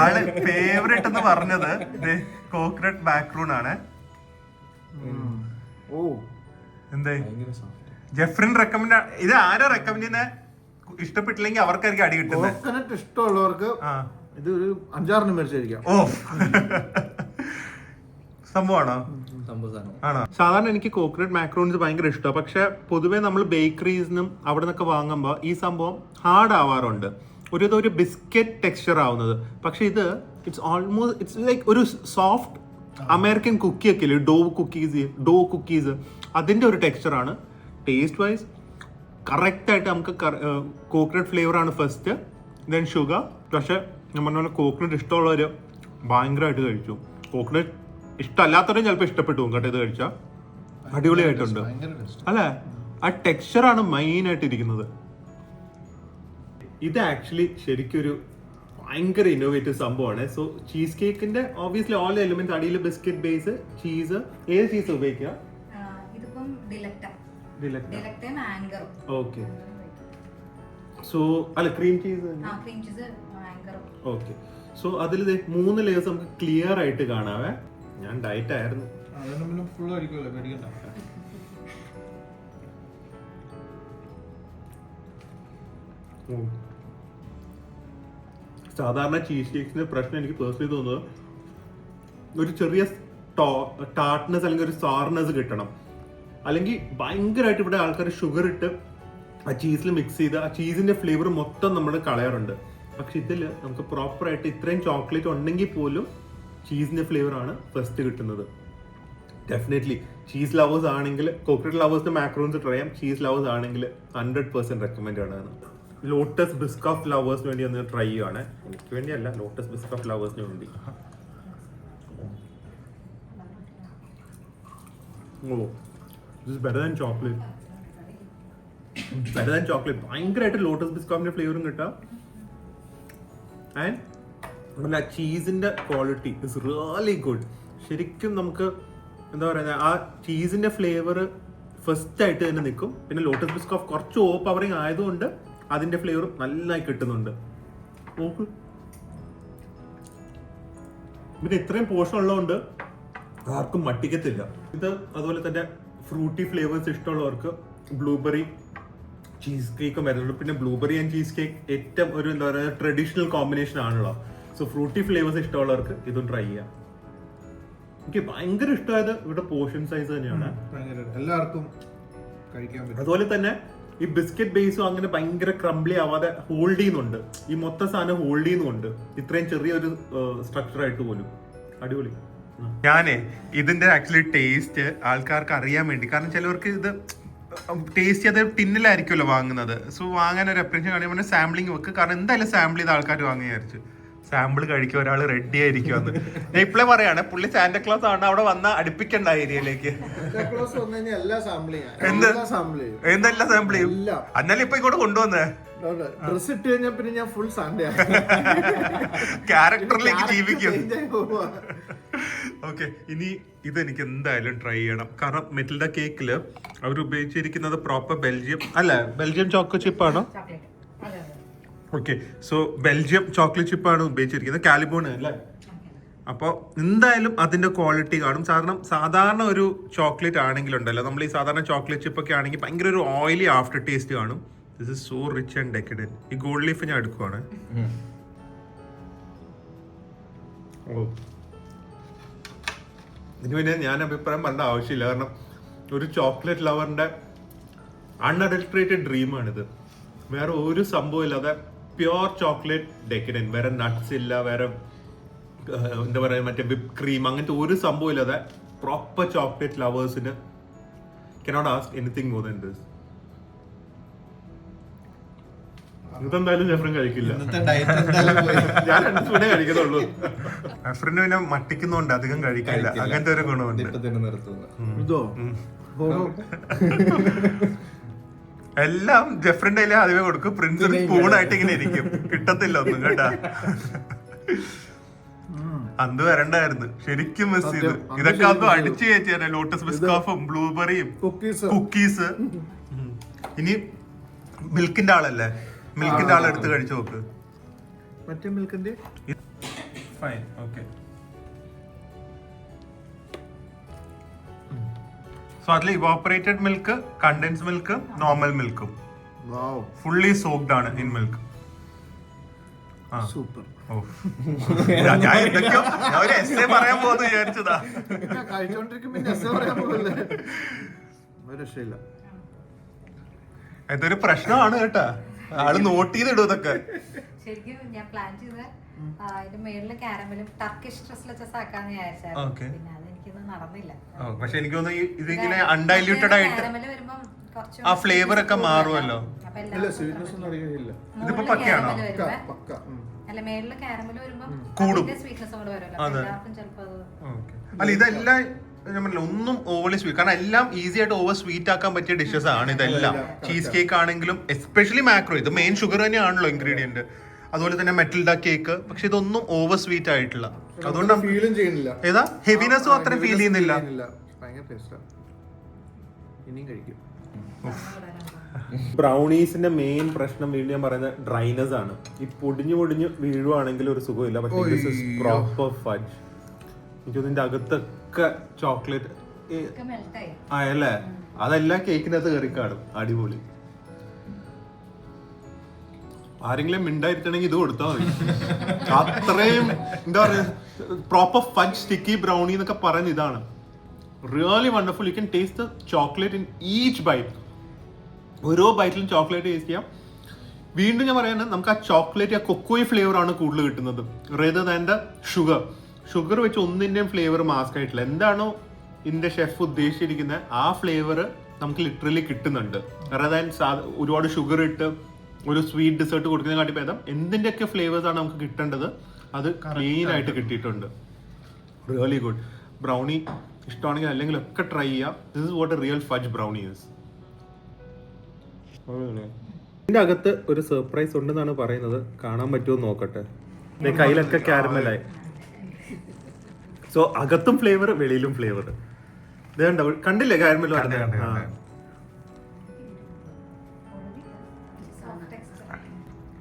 ആള് ഫേവറേറ്റ് എന്ന് പറഞ്ഞത് കോക്കനട്ട് മാക്രൂൺ ആണ്. എന്തേ ജെഫ്രിൻ റെക്കമെൻഡ്? ഇത് ആരാ റെക്കമെൻഡ് ചെയ്യുന്നത്? ഇഷ്ടപ്പെട്ടില്ലെങ്കിൽ അവർക്കായിരിക്കും അടി കിട്ടുന്നത്. കോക്കനട്ട് ഇഷ്ടമുള്ളവർക്ക് ഇത് ഒരു 5-6 മേടിച്ചിരിക്കാം. സംഭവമാണോ? ആണോ? സാധാരണ എനിക്ക് കോക്കനട്ട് മാക്രോൺസ് ഭയങ്കര ഇഷ്ടമാണ്. പക്ഷെ പൊതുവെ നമ്മൾ ബേക്കറീസിനും അവിടെ നിന്നൊക്കെ വാങ്ങുമ്പോൾ ഈ സംഭവം ഹാർഡ് ആവാറുണ്ട്, ഒരു ബിസ്ക്കറ്റ് ടെക്സ്ചർ ആവുന്നത്. പക്ഷെ ഇത് ഇറ്റ്സ് ലൈക്ക് ഒരു സോഫ്റ്റ് അമേരിക്കൻ കുക്കി ഒക്കെ ഇല്ലേ, ഡോ കുക്കീസ് അതിൻ്റെ ഒരു ടെക്സ്ചറാണ്. ടേസ്റ്റ് വൈസ് കറക്റ്റായിട്ട് നമുക്ക് കോക്കനട്ട് ഫ്ലേവറാണ് ഫസ്റ്റ്, ദെൻ ഷുഗർ. പക്ഷെ ഞാൻ പറഞ്ഞ പോലെ കോക്കനട്ട് ഇഷ്ടമുള്ളവർ ഭയങ്കരമായിട്ട് കഴിച്ചു. കോക്കനട്ട് ഇഷ്ടമല്ലാത്തവരും ചിലപ്പോൾ ഇഷ്ടപ്പെട്ടു പോകും കേട്ടോ. ഇത് കഴിച്ചാൽ അടിപൊളിയായിട്ടുണ്ട് അല്ലേ? ആ ടെക്സ്ചറാണ് മെയിനായിട്ട് ഇരിക്കുന്നത്. ഇത് ആക്ച്വലി ശരിക്കൊരു ഭയങ്കര ഇന്നോവേറ്റീവ് സംഭവമാണ്. സോ ചീസ് കേക്കിന്റെ ഓബിയസ്ലി ഓൾ എലിമെന്റ് അടിയിൽ ബിസ്ക്കറ്റ് ബേസ്, ചീസ്. ഏത് ചീസ് ഉപയോഗിക്കുക? ഓക്കെ. സോ അല്ല ക്രീം ചീസ്. ഓക്കെ. സോ അതിൽ 3 ലേയേഴ്സ് നമുക്ക് ക്ലിയർ ആയിട്ട് കാണാവേ. ഞാൻ ഡയറ്റ് ആയിരുന്നു. സാധാരണ ചീസ് കേക്സിന്റെ പ്രശ്നം എനിക്ക് പേഴ്സണലി തോന്നുന്നത് ഒരു ചെറിയ ടാർട്ട്നെസ് അല്ലെങ്കിൽ ഒരു സോർനെസ് കിട്ടണം. അല്ലെങ്കിൽ ഭയങ്കരമായിട്ട് ഇവിടെ ആൾക്കാർ ഷുഗർ ഇട്ട് ആ ചീസിൽ മിക്സ് ചെയ്ത് ആ ചീസിന്റെ ഫ്ലേവർ മൊത്തം നമ്മൾ കളയാറുണ്ട്. പക്ഷെ ഇതിൽ നമുക്ക് പ്രോപ്പറായിട്ട് ഇത്രയും ചോക്ലേറ്റ് ഉണ്ടെങ്കിൽ പോലും ചീസിന്റെ ഫ്ലേവർ ആണ് ഫസ്റ്റ് കിട്ടുന്നത്. ഡെഫിനറ്റ്ലി ചീസ് ലവേഴ്സ് ആണെങ്കിൽ, കോക്കനട്ട് ലവേഴ്സിന്റെ മാക്രോൺസ് ട്രൈ ചെയ്യാം. ചീസ് ലവേഴ്സ് ആണെങ്കിൽ 100% റെക്കമെൻഡ് ആണ്. ലോട്ടസ് ബിസ്കഫ് ലവേഴ്സിന് വേണ്ടി ഒന്ന് ട്രൈ ചെയ്യുവാണ്. എനിക്ക് വേണ്ടിയല്ല, ലോട്ടസ് ബിസ്കഫ് ലവേഴ്സിന് വേണ്ടി. This is better than chocolate. Better than chocolate. ഭയങ്കരമായിട്ട് ലോട്ടസ് ബിസ്കഫിന്റെ ഫ്ലേവറും കിട്ടാം. ആൻഡ് ചീസിന്റെ ക്വാളിറ്റി ഇസ് റിയലി ഗുഡ്. ശരിക്കും നമുക്ക് എന്താ പറയുക, ആ ചീസിന്റെ ഫ്ലേവർ ഫസ്റ്റ് ആയിട്ട് തന്നെ നിൽക്കും. പിന്നെ ലോട്ടസ് ബിസ്കഫ് കുറച്ച് ഓവർ പവറിങ് ആയതുകൊണ്ട് അതിന്റെ ഫ്ലേവർ നന്നായി കിട്ടുന്നുണ്ട്. പിന്നെ ഇത്രയും പോർഷൻ ഉള്ളതുകൊണ്ട് ആർക്കും മട്ടിക്കത്തില്ല. ഇത് അതുപോലെ തന്നെ ഫ്രൂട്ടി ഫ്ലേവേഴ്സ് ഇഷ്ടമുള്ളവർക്ക് ബ്ലൂബെറി ചീസ് കേക്കും വരുന്നുണ്ട്. പിന്നെ ബ്ലൂബെറി ആൻഡ് ചീസ് കേക്ക് ഏറ്റവും ഒരു എന്താ പറയുക ട്രഡീഷണൽ കോമ്പിനേഷൻ ആണല്ലോ. സോ ഫ്രൂട്ടി ഫ്ലേവേഴ്സ് ഇഷ്ടമുള്ളവർക്ക് ഇതും ട്രൈ ചെയ്യാം. എനിക്ക് ഭയങ്കര ഇഷ്ടമായത് ഇവിടെ പോർഷൻ സൈസ് തന്നെയാണ്. എല്ലാവർക്കും കഴിക്കാൻ പറ്റും. അതുപോലെ തന്നെ ഈ ബിസ്ക്കറ്റ് ബേസും അങ്ങനെ ഭയങ്കര ക്രംബ്ലി ആവാതെ ഹോൾഡ് ചെയ്യുന്നുണ്ട്. ഈ മൊത്തം സാധനം ഹോൾഡ് ചെയ്യുന്നുണ്ട് ഇത്രയും ചെറിയൊരു സ്ട്രക്ചർ ആയിട്ട് പോലും. അടിപൊളി. ഞാനേ ഇതിന്റെ ആക്ച്വലി ടേസ്റ്റ് ആൾക്കാർക്ക് അറിയാൻ വേണ്ടി, കാരണം ചിലവർക്ക് ഇത് ടേസ്റ്റ് ചെയ്ത് ടിന്നിലായിരിക്കുമല്ലോ വാങ്ങുന്നത്. സോ വാങ്ങാൻ ഒരു അപ്രീഷിയേഷൻ കാണിക്കാൻ സാമ്പിളിങ് വെക്ക്, കാരണം എന്തായാലും സാമ്പിൾ ചെയ്ത് ആൾക്കാർ വാങ്ങി വിചാരിച്ചു. സാമ്പിൾ കഴിക്കും ഒരാൾ റെഡി ആയിരിക്കുമെന്ന്. ഞാൻ ഇപ്പോഴേ പറയാണ്, പുള്ളി സാന്റാക്ലോസ് ആണ്, അവിടെ വന്ന അടുപ്പിക്കണ്ട ഏരിയയിലേക്ക്. എന്തെല്ലാം സാമ്പിൾ ചെയ്യും. എന്നാലും ഇപ്പൊ ഇങ്ങോട്ട് കൊണ്ടുവന്നേ ഡ്രസ് ഇട്ട് കഴിഞ്ഞാൽ പിന്നെ ഞാൻ ഫുൾ സാൻഡേ ക്യാരക്ടറിലേക്ക് ജീവിക്കും. ഓക്കെ, ഇനി ഇതെനിക്ക് എന്തായാലും ട്രൈ ചെയ്യണം. കാരണം മെറ്റിൽഡ കേക്കില് അവർ ഉപയോഗിച്ചിരിക്കുന്നത് പ്രോപ്പർ ബെൽജിയം ചോക്കോ ചിപ്പാണോ? ഓക്കെ, സോ ബെൽജിയം ചോക്ലേറ്റ് ചിപ്പാണ് ഉപയോഗിച്ചിരിക്കുന്നത്, കാലിബോൺ അല്ലേ. അപ്പോൾ എന്തായാലും അതിന്റെ ക്വാളിറ്റി കാണും. സാധാരണ ഒരു ചോക്ലേറ്റ് ആണെങ്കിലുണ്ടല്ലോ, നമ്മൾ ഈ സാധാരണ ചോക്ലേറ്റ് ചിപ്പൊക്കെ ആണെങ്കിൽ ഭയങ്കര ഒരു ഓയിലി ആഫ്റ്റർ ടേസ്റ്റ് കാണും. This is so rich and decadent. ഈ ഗോൾഡ് ലീഫ് ഞാൻ എടുക്കുവാണ്. ഓ, ഇതിന് പിന്നെ ഞാൻ അഭിപ്രായം പറയേണ്ട ആവശ്യമില്ല, കാരണം ഒരു ചോക്ലേറ്റ് ലവറിന്റെ അൺഅഡൾട്രേറ്റഡ് ഡ്രീമാണിത്. വേറെ ഒരു സംഭവം ഇല്ലാതെ പ്യോർ ചോക്ലേറ്റ് ഡെക്കഡന്റ്. വേറെ നട്ട്സ് ഇല്ല, വേറെ എന്താ പറയുക മറ്റേ വിപ്പ് ക്രീം, അങ്ങനത്തെ ഒരു സംഭവം ഇല്ലാതെ പ്രോപ്പർ ചോക്ലേറ്റ് ലവേഴ്സിന് cannot ask anything more than this. ഇതെന്തായാലും ജെഫ്രിൻ കഴിക്കില്ല, ഞാൻ 2 സ്പൂണേ കഴിക്കുന്നുള്ളൂ. ജെഫ്രിന് പിന്നെ മട്ടിക്കുന്നോണ്ട് അധികം കഴിക്കില്ല, അങ്ങനത്തെ ഒരു ഗുണമുണ്ട്. എല്ലാം ജെഫ്രിന്റെ കയ്യിലെ ആദ്യമേ കൊടുക്കും, പ്രിൻസിന് സ്പൂണായിട്ട് ഇങ്ങനെ ഇരിക്കും, കിട്ടത്തില്ല ഒന്നും കേട്ടാ. അന്ന് വരണ്ടായിരുന്നു, ശരിക്കും മിസ് ചെയ്തു. ഇതൊക്കെ അന്ന് അടിച്ചു കയറ്റിയാണ്, ലോട്ടസ് ബിസ്കോഫും ബ്ലൂബെറിയും കുക്കീസ്. ഇനി മിൽക്കിന്റെ ആളല്ലേ, മിൽക്കിന്റെ ആളെടുത്ത് കഴിച്ചു നോക്ക്. മറ്റേ മിൽക്കിന്റെ ഫൈൻ. ഓക്കെ, സോ അതിൽ evaporated milk, condensed milk, normal മിൽക്കും ഫുള്ളി സോക്ഡ് ആണ് ഇൻ മിൽക്ക്. സൂപ്പർ. ഞാൻ എന്തൊക്കെയോ ഒരു എസ്സേ പറയാൻ പോകുന്നു വിചാരിച്ചതാ. ഇതൊരു പ്രശ്നമാണ് കേട്ടാ, ആള് നോട്ട് ചെയ്തിടും ഇതൊക്കെ. ശരിക്കും ഞാൻ പ്ലാൻ ചെയ്ത അതിന്റെ മേളില് കാരമലും ടർക്കിഷ് ഡ്രസ്ലെസ് ആക്കാന്ന് വിചാരിച്ചായിരുന്നു. പിന്നെ അതെനിക്കൊന്നും നടന്നില്ല. പക്ഷെ എനിക്ക് തോന്നുന്നു ഇതിങ്ങനെ അൺഡൈല്യൂട്ടഡ് ആയിട്ട് കാരമല് വരുമ്പോ ആ ഫ്ലേവർ ഒക്കെ മാറുമല്ലോ. ഇതിപ്പോ പക്കയാണോ? അല്ല, മേളില് കാരമല് വരുമ്പോ സ്വീറ്റ്നെസ് കൂടെ വരുമല്ലോ, എല്ലാവർക്കും ചിലപ്പോ അല്ല ഇതെല്ലാം ഒന്നും ഓവർലി സ്വീറ്റ്, കാരണം എല്ലാം ഈസി ആയിട്ട് ഓവർ സ്വീറ്റ് ആക്കാൻ പറ്റിയ ഡിഷസ് ആണ് ഇതെല്ലാം. ചീസ് കേക്ക് ആണെങ്കിലും എസ്പെഷ്യലി മാക്രോ, ഇത് മെയിൻ ഷുഗർ തന്നെയാണല്ലോ ഇൻഗ്രീഡിയന്റ്. അതുപോലെ തന്നെ മെറ്റിൽഡ കേക്ക്, പക്ഷെ ഇതൊന്നും ഓവർ സ്വീറ്റ് ആയിട്ടില്ല, അതുകൊണ്ട് ഏതാ ഹെവിനെസ്സും അത്ര ഫീൽ ചെയ്യുന്നില്ല. ബ്രൗണീസിന്റെ മെയിൻ പ്രശ്നം വീണ്ടും ഞാൻ പറയുന്നത് ഡ്രൈനെസ് ആണ്. ഈ പൊടിഞ്ഞു വീഴുവാണെങ്കിൽ ഒരു സുഖമില്ല, പക്ഷേ ദിസ് ഇസ് പ്രോപ്പർ ഫഡ്ജ്. എനിക്ക് ഇതിന്റെ അകത്തൊക്കെ ചോക്ലേറ്റ് ആയല്ലേ, അതെല്ലാം കേക്കിനകത്ത് കയറി കാണും. അടിപൊളി. ആരെങ്കിലും മിണ്ടായിരിക്കണമെങ്കിൽ ഇത് കൊടുത്താൽ മതി. അത്രയും എന്താ പറയാ പ്രോപ്പർ ഫഡ്ജ് സ്റ്റിക്കി ബ്രൗണി എന്നൊക്കെ പറയുന്നത് ഇതാണ്. Really wonderful. You can taste the chocolate in each bite. ഓരോ ബൈറ്റിലും ചോക്ലേറ്റ് ടേസ്റ്റ് ചെയ്യാം. വീണ്ടും ഞാൻ പറയുന്നത്, നമുക്ക് ആ ചോക്ലേറ്റ്, ആ കൊക്കോയി ഫ്ലേവർ ആണ് കൂടുതൽ കിട്ടുന്നത്, റേദർ ദാൻ ദ ഷുഗർ വെച്ച് ഒന്നിന്റെയും ഫ്ലേവർ മാസ്ക് ആയിട്ടില്ല. എന്താണോ ഇതിന്റെ ഷെഫ് ഉദ്ദേശിച്ചിരിക്കുന്നത് ആ ഫ്ലേവർ നമുക്ക് ലിറ്ററലി കിട്ടുന്നുണ്ട്. റേദർ ഒരുപാട് ഷുഗർ ഇട്ട് ഒരു സ്വീറ്റ് ഡെസേർട്ട് കൊടുക്കുന്നതിനെ കാട്ടി ഭേദം എന്തിന്റെയൊക്കെ ഫ്ലേവേഴ്സ് ആണ് നമുക്ക് കിട്ടേണ്ടത് അത് ക്ലീൻ ആയിട്ട് കിട്ടിയിട്ടുണ്ട്. Really good. ബ്രൗണി ഇഷ്ടമാണെങ്കിൽ അല്ലെങ്കിൽ ഒക്കെ ട്രൈ ചെയ്യാം. This is what A real fudge brownie is. ഇതിന്റെ അകത്ത് ഒരു സർപ്രൈസ് ഉണ്ടെന്നാണ് പറയുന്നത്, കാണാൻ പറ്റുമോ നോക്കട്ടെ. കയ്യിലൊക്കെ കാരമലായി. സോ അകത്തും ഫ്ലേവർ, വെളിയിലും ഫ്ലേവർ. കണ്ടില്ലേ കാരമൽ?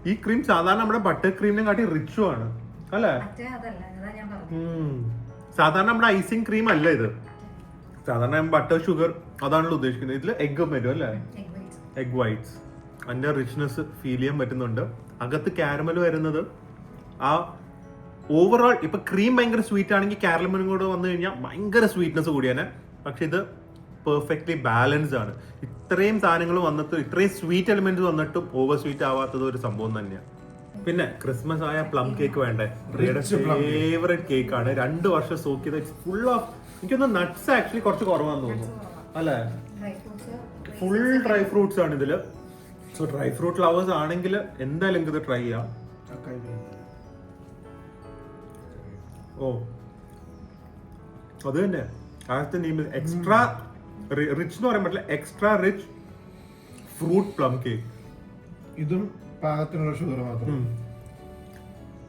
ഈ ക്രീം സാധാരണ നമ്മുടെ ബട്ടർ ക്രീമിനെ കാട്ടി റിച്ചും ആണ് അല്ലേ? സാധാരണ നമ്മുടെ ഐസിങ് ക്രീം അല്ല ഇത്. സാധാരണ ബട്ടർ ഷുഗർ അതാണല്ലോ ഉദ്ദേശിക്കുന്നത്. ഇതിൽ എഗ് വരും അല്ലേ, എഗ് വൈറ്റ്സ്. അതിന്റെ റിച്ച്നെസ് ഫീൽ ചെയ്യാൻ പറ്റുന്നുണ്ട്. അകത്ത് കാരമൽ വരുന്നത് ആ ഓവറോൾ ഇപ്പൊ ക്രീം ഭയങ്കര സ്വീറ്റ് ആണെങ്കിൽ കാരമലും കൂടെ വന്നു കഴിഞ്ഞാൽ ഭയങ്കര സ്വീറ്റ്നെസ് കൂടിയാണ്. പക്ഷെ ഇത് പെർഫെക്റ്റ്ലി ബാലൻസ്ഡ് ആണ്. ഇത്രയും സാധനങ്ങൾ വന്നിട്ട് ഇത്രയും സ്വീറ്റ് എലിമെന്റ്സ് വന്നിട്ടും ഓവർ സ്വീറ്റ് ആവാത്തത് ഒരു സംഭവം തന്നെയാണ്. പിന്നെ ക്രിസ്മസ് ആയ പ്ലം കേക്ക് വേണ്ടേ, പ്രിയയുടെ ഫേവറേറ്റ് കേക്ക് ആണ്. 2 വർഷം സോക്ക് ചെയ്ത് ഫുൾ ഓഫ്, എനിക്കൊന്ന് നട്ട്സ് ആക്ച്വലി കുറച്ച് കുറവാന്ന് തോന്നുന്നു അല്ലേ. ഫുൾ ഡ്രൈ ഫ്രൂട്ട്സ് ആണ് ഇതില്. സോ ഡ്രൈ ഫ്രൂട്ട് ലവേഴ്സ് ആണെങ്കിൽ എന്തായാലും ഇത് ട്രൈ ചെയ്യാം. ഓ അത് തന്നെ എക്സ്ട്രാ റിച്ച് എന്ന് പറയാൻ പറ്റില്ല, extra rich fruit plum cake. ഇതും പാകത്തിനുള്ള ഷുഗർ മാത്രം.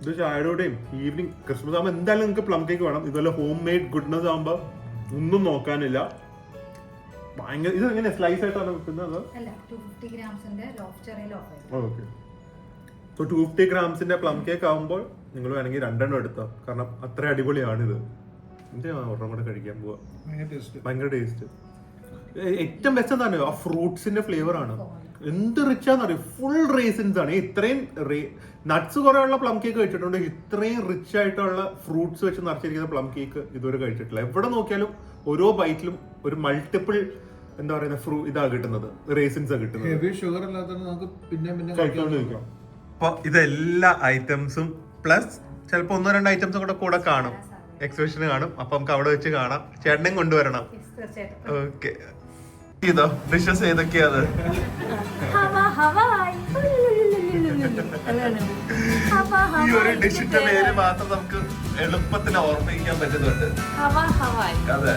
ഇത് ചായയോടെയും ഈവനിങ് ക്രിസ്മസ് ആകുമ്പോൾ എന്തായാലും നിങ്ങൾക്ക് പ്ലം കേക്ക് വേണം. ഇതുപോലെ ഹോം മെയ്ഡ് ഗുഡ്നസ് ആകുമ്പോൾ ഒന്നും നോക്കാനില്ല. ഭയങ്കര ഇത് എങ്ങനെ സ്ലൈസ് ആയിട്ടാണ് വെക്കുന്നത്? ഓക്കെ. സോ 250 ഗ്രാംസിന്റെ പ്ലം കേക്ക് ആകുമ്പോൾ നിങ്ങൾ വേണമെങ്കിൽ 2 എടുത്തോ, കാരണം അത്ര അടിപൊളിയാണിത്. ഒരെണ്ണം കൂടെ കഴിക്കാൻ പോവാ. ഭയങ്കര ടേസ്റ്റ്. ഏറ്റവും ബെസ്റ്റ് എന്താണ് ആ ഫ്രൂട്ട്സിന്റെ ഫ്ലേവർ ആണ്. എന്ത് റിച്ചാന്ന് അറിയോ, ഫുൾ റേസിൻസ് ആണ്. ഇത്രയും നട്ട്സ് കുറെ ഉള്ള പ്ലം കേക്ക് കഴിച്ചിട്ടുണ്ട്, ഇത്രയും റിച്ച് ആയിട്ടുള്ള ഫ്രൂട്ട്സ് വെച്ച് നിറച്ചിരിക്കുന്ന പ്ലം കേക്ക് ഇതുവരെ കഴിച്ചിട്ടില്ല. എവിടെ നോക്കിയാലും ഓരോ ബൈറ്റിലും ഒരു മൾട്ടിപ്പിൾ എന്താ പറയുന്ന ഇതാ കിട്ടുന്നത്, റേസിൻസ് ആ കിട്ടുന്നത്. ഹെവി ഷുഗർ അല്ലാതെ നമുക്ക് പിന്നെ കഴിക്കാം. അപ്പൊ ഇതെല്ലാ ഐറ്റംസും പ്ലസ് ചിലപ്പോ 1-2 ഐറ്റംസും കൂടെ കാണും, എക്സിബിഷന് കാണും. അപ്പൊ നമുക്ക് അവിടെ വെച്ച് കാണാം. ചേട്ടനെയും കൊണ്ടുവരണം. ഓക്കെ. ഇതോ ഡിഷസ് ഏതൊക്കെയാണ്? ഈ ഒരു ഡിഷിന്റെ പേര് മാത്രം നമുക്ക് എളുപ്പത്തിൽ ഓർമ്മിക്കാൻ പറ്റുന്നുണ്ട്. അതെ.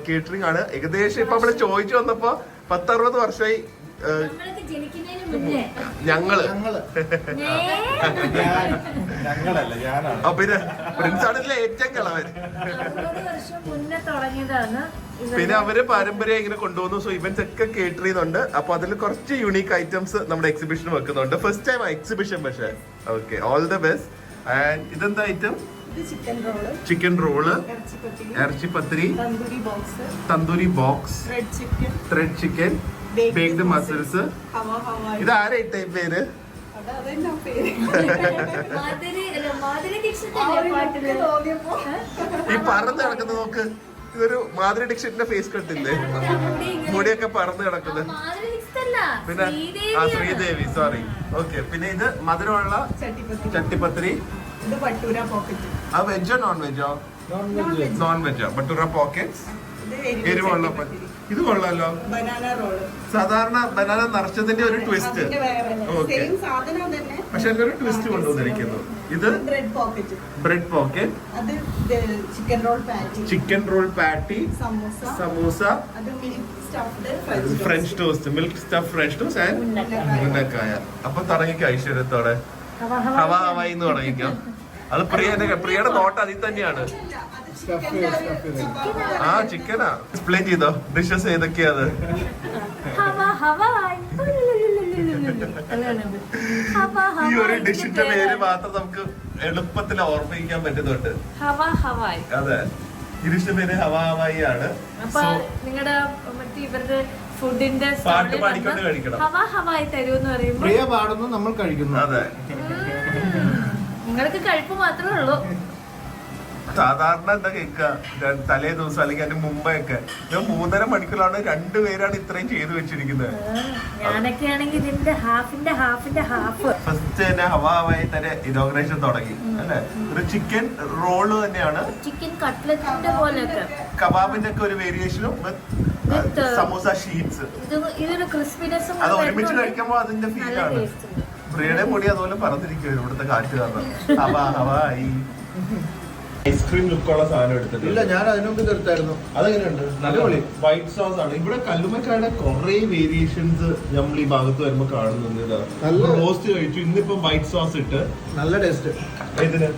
കേറ്ററിംഗ് ആണ്. ഏകദേശം ഇപ്പൊ നമ്മള് ചോദിച്ചു വന്നപ്പോ 10-60 വർഷമായി ഞങ്ങള്. പിന്നെ പ്രിൻസ് ആണല്ലേ ഏറ്റവും കളവൻ. പിന്നെ അവര് പാരമ്പര്യം ഇങ്ങനെ കൊണ്ടുപോകുന്നു. സോ ഇവന്റ്സ് ഒക്കെ കേറ്റർ ചെയ്യുന്നുണ്ട്. അപ്പൊ അതിൽ കുറച്ച് യുണീക്ക് ഐറ്റംസ് നമ്മുടെ എക്സിബിഷൻ വെക്കുന്നുണ്ട്. First time exhibition. പക്ഷേ okay, all the best. And ഇതെന്താ ഐറ്റം? ചിക്കൻ റോള്, ഇറച്ചിപ്പത്തിരി, tandoori box, thread chicken, baked mussels. ഇത് ആരായിട്ട പേര്? ഈ പറന്ന് കിടക്കുന്നത് നോക്ക്. ഇതൊരു മാധുരി ദീക്ഷിതിന്റെ ഫേസ് കട്ടില്ലേ, മുടിയൊക്കെ പറന്ന് കിടക്കുന്നത്. പിന്നെ ആ ശ്രീദേവി, സോറി. ഓക്കെ. പിന്നെ ഇത് മധുരമുള്ള ചട്ടിപ്പത്തിരി. ആ വെജോ നോൺ വെജോ? നോൺ വെജോ. ബട്ടൂര പോക്കറ്റ്സ്, എരിവുള്ള. ഇത് കൊള്ളാലോ. സാധാരണ ബനാന നിറച്ചതിന്റെ ഒരു ട്വിസ്റ്റ്. ഓക്കെ, പക്ഷെ ഒരു ട്വിസ്റ്റ് കൊണ്ടുവന്നിരിക്കുന്നു. ഇത് bread pocket, chicken roll patty, samosa, French toast, milk stuff French toast and unnakkaya. അപ്പൊ തുടങ്ങിക്കോ ഐശ്വര്യത്തോടെ. ഹവാ ഹവായി എന്ന് തുടങ്ങിക്കോ. അത് പ്രിയയുടെ നോട്ട് അതിൽ തന്നെയാണ്. ആ ചിക്കനാ. എക്സ്പ്ലെയിൻ ചെയ്തോ ഡിഷസ് ഏതൊക്കെയാണ്? ഈ ഒരു ഡിഷിന്റെ പേര് മാത്രം നമുക്ക് എളുപ്പത്തിൽ ഓർമ്മിക്കാൻ പറ്റുന്നുണ്ട്. അതെ, ഈ ഡിഷിന്റെ പേര് ഹവാ ഹവായി ആണ്. നിങ്ങളുടെ ഇവരുടെ ഫുഡിന്റെ പാട്ട് പാടിക്കൊണ്ട് കഴിക്കണം. ഹവാ ഹവായി തരൂന്ന് പറയുമ്പോൾ പ്രിയ പാടുന്നു, നമ്മൾ കഴിക്കുന്നു. അതെ, നിങ്ങൾക്ക് കഴിപ്പ് മാത്രമേ ഉള്ളൂ. സാധാരണ എന്താ കേൾക്കുക, തലേ ദിവസം അല്ലെങ്കിൽ അതിന് മുമ്പൊക്കെ 3.5 മണിക്കൂറാണ് 2 പേരാണ് ഇത്രയും ചെയ്തു വെച്ചിരിക്കുന്നത്. ഞാനൊക്കെ ആണെങ്കിൽ ഇതിന്റെ ഹാഫിന്റെ ഹാഫ്. ഫസ്റ്റ് തന്നെ ഹവായി തന്നെ ഇനോഗ്രേഷൻ തുടങ്ങി അല്ലെ. ഒരു ചിക്കൻ റോള് തന്നെയാണ്, ചിക്കൻ കട്ട്ലറ്റിന്റെ പോലെയൊക്കെ, കബാബിന്റെ ഒക്കെ ഒരു വേരിയേഷനും, സമൂസ ഷീറ്റ്സ്. ഇതൊരു ക്രിസ്പിനെസ് അത് ഒരുമിച്ച് കഴിക്കുമ്പോൾ അതിന്റെ ഫീലാണ്. പ്രിയയുടെ മുടി അതുപോലെ പറന്നിരിക്കും ഇവിടുത്തെ കാറ്റ് കാരണം. ഹവായി. ഐസ്ക്രീം ലുക്കുള്ള സാധനം എടുത്തിട്ട് ഇല്ല, ഞാൻ അതിനു മുമ്പ് തീർത്തായിരുന്നു. അതെങ്ങനെയുണ്ട്? അടിപൊളി. വൈറ്റ് സോസ് ആണ്. ഇവിടെ കല്ലുമ്മക്കായുടെ കുറെ വേരിയേഷൻസ് നമ്മൾ ഈ ഭാഗത്ത് വരുമ്പോ കാണുന്നുണ്ട്. ഇതാ നല്ല റോസ്റ്റ് കഴിച്ചു, ഇന്നിപ്പം വൈറ്റ് സോസ് ഇട്ട്. നല്ല ടേസ്റ്റ്. ഇതിന്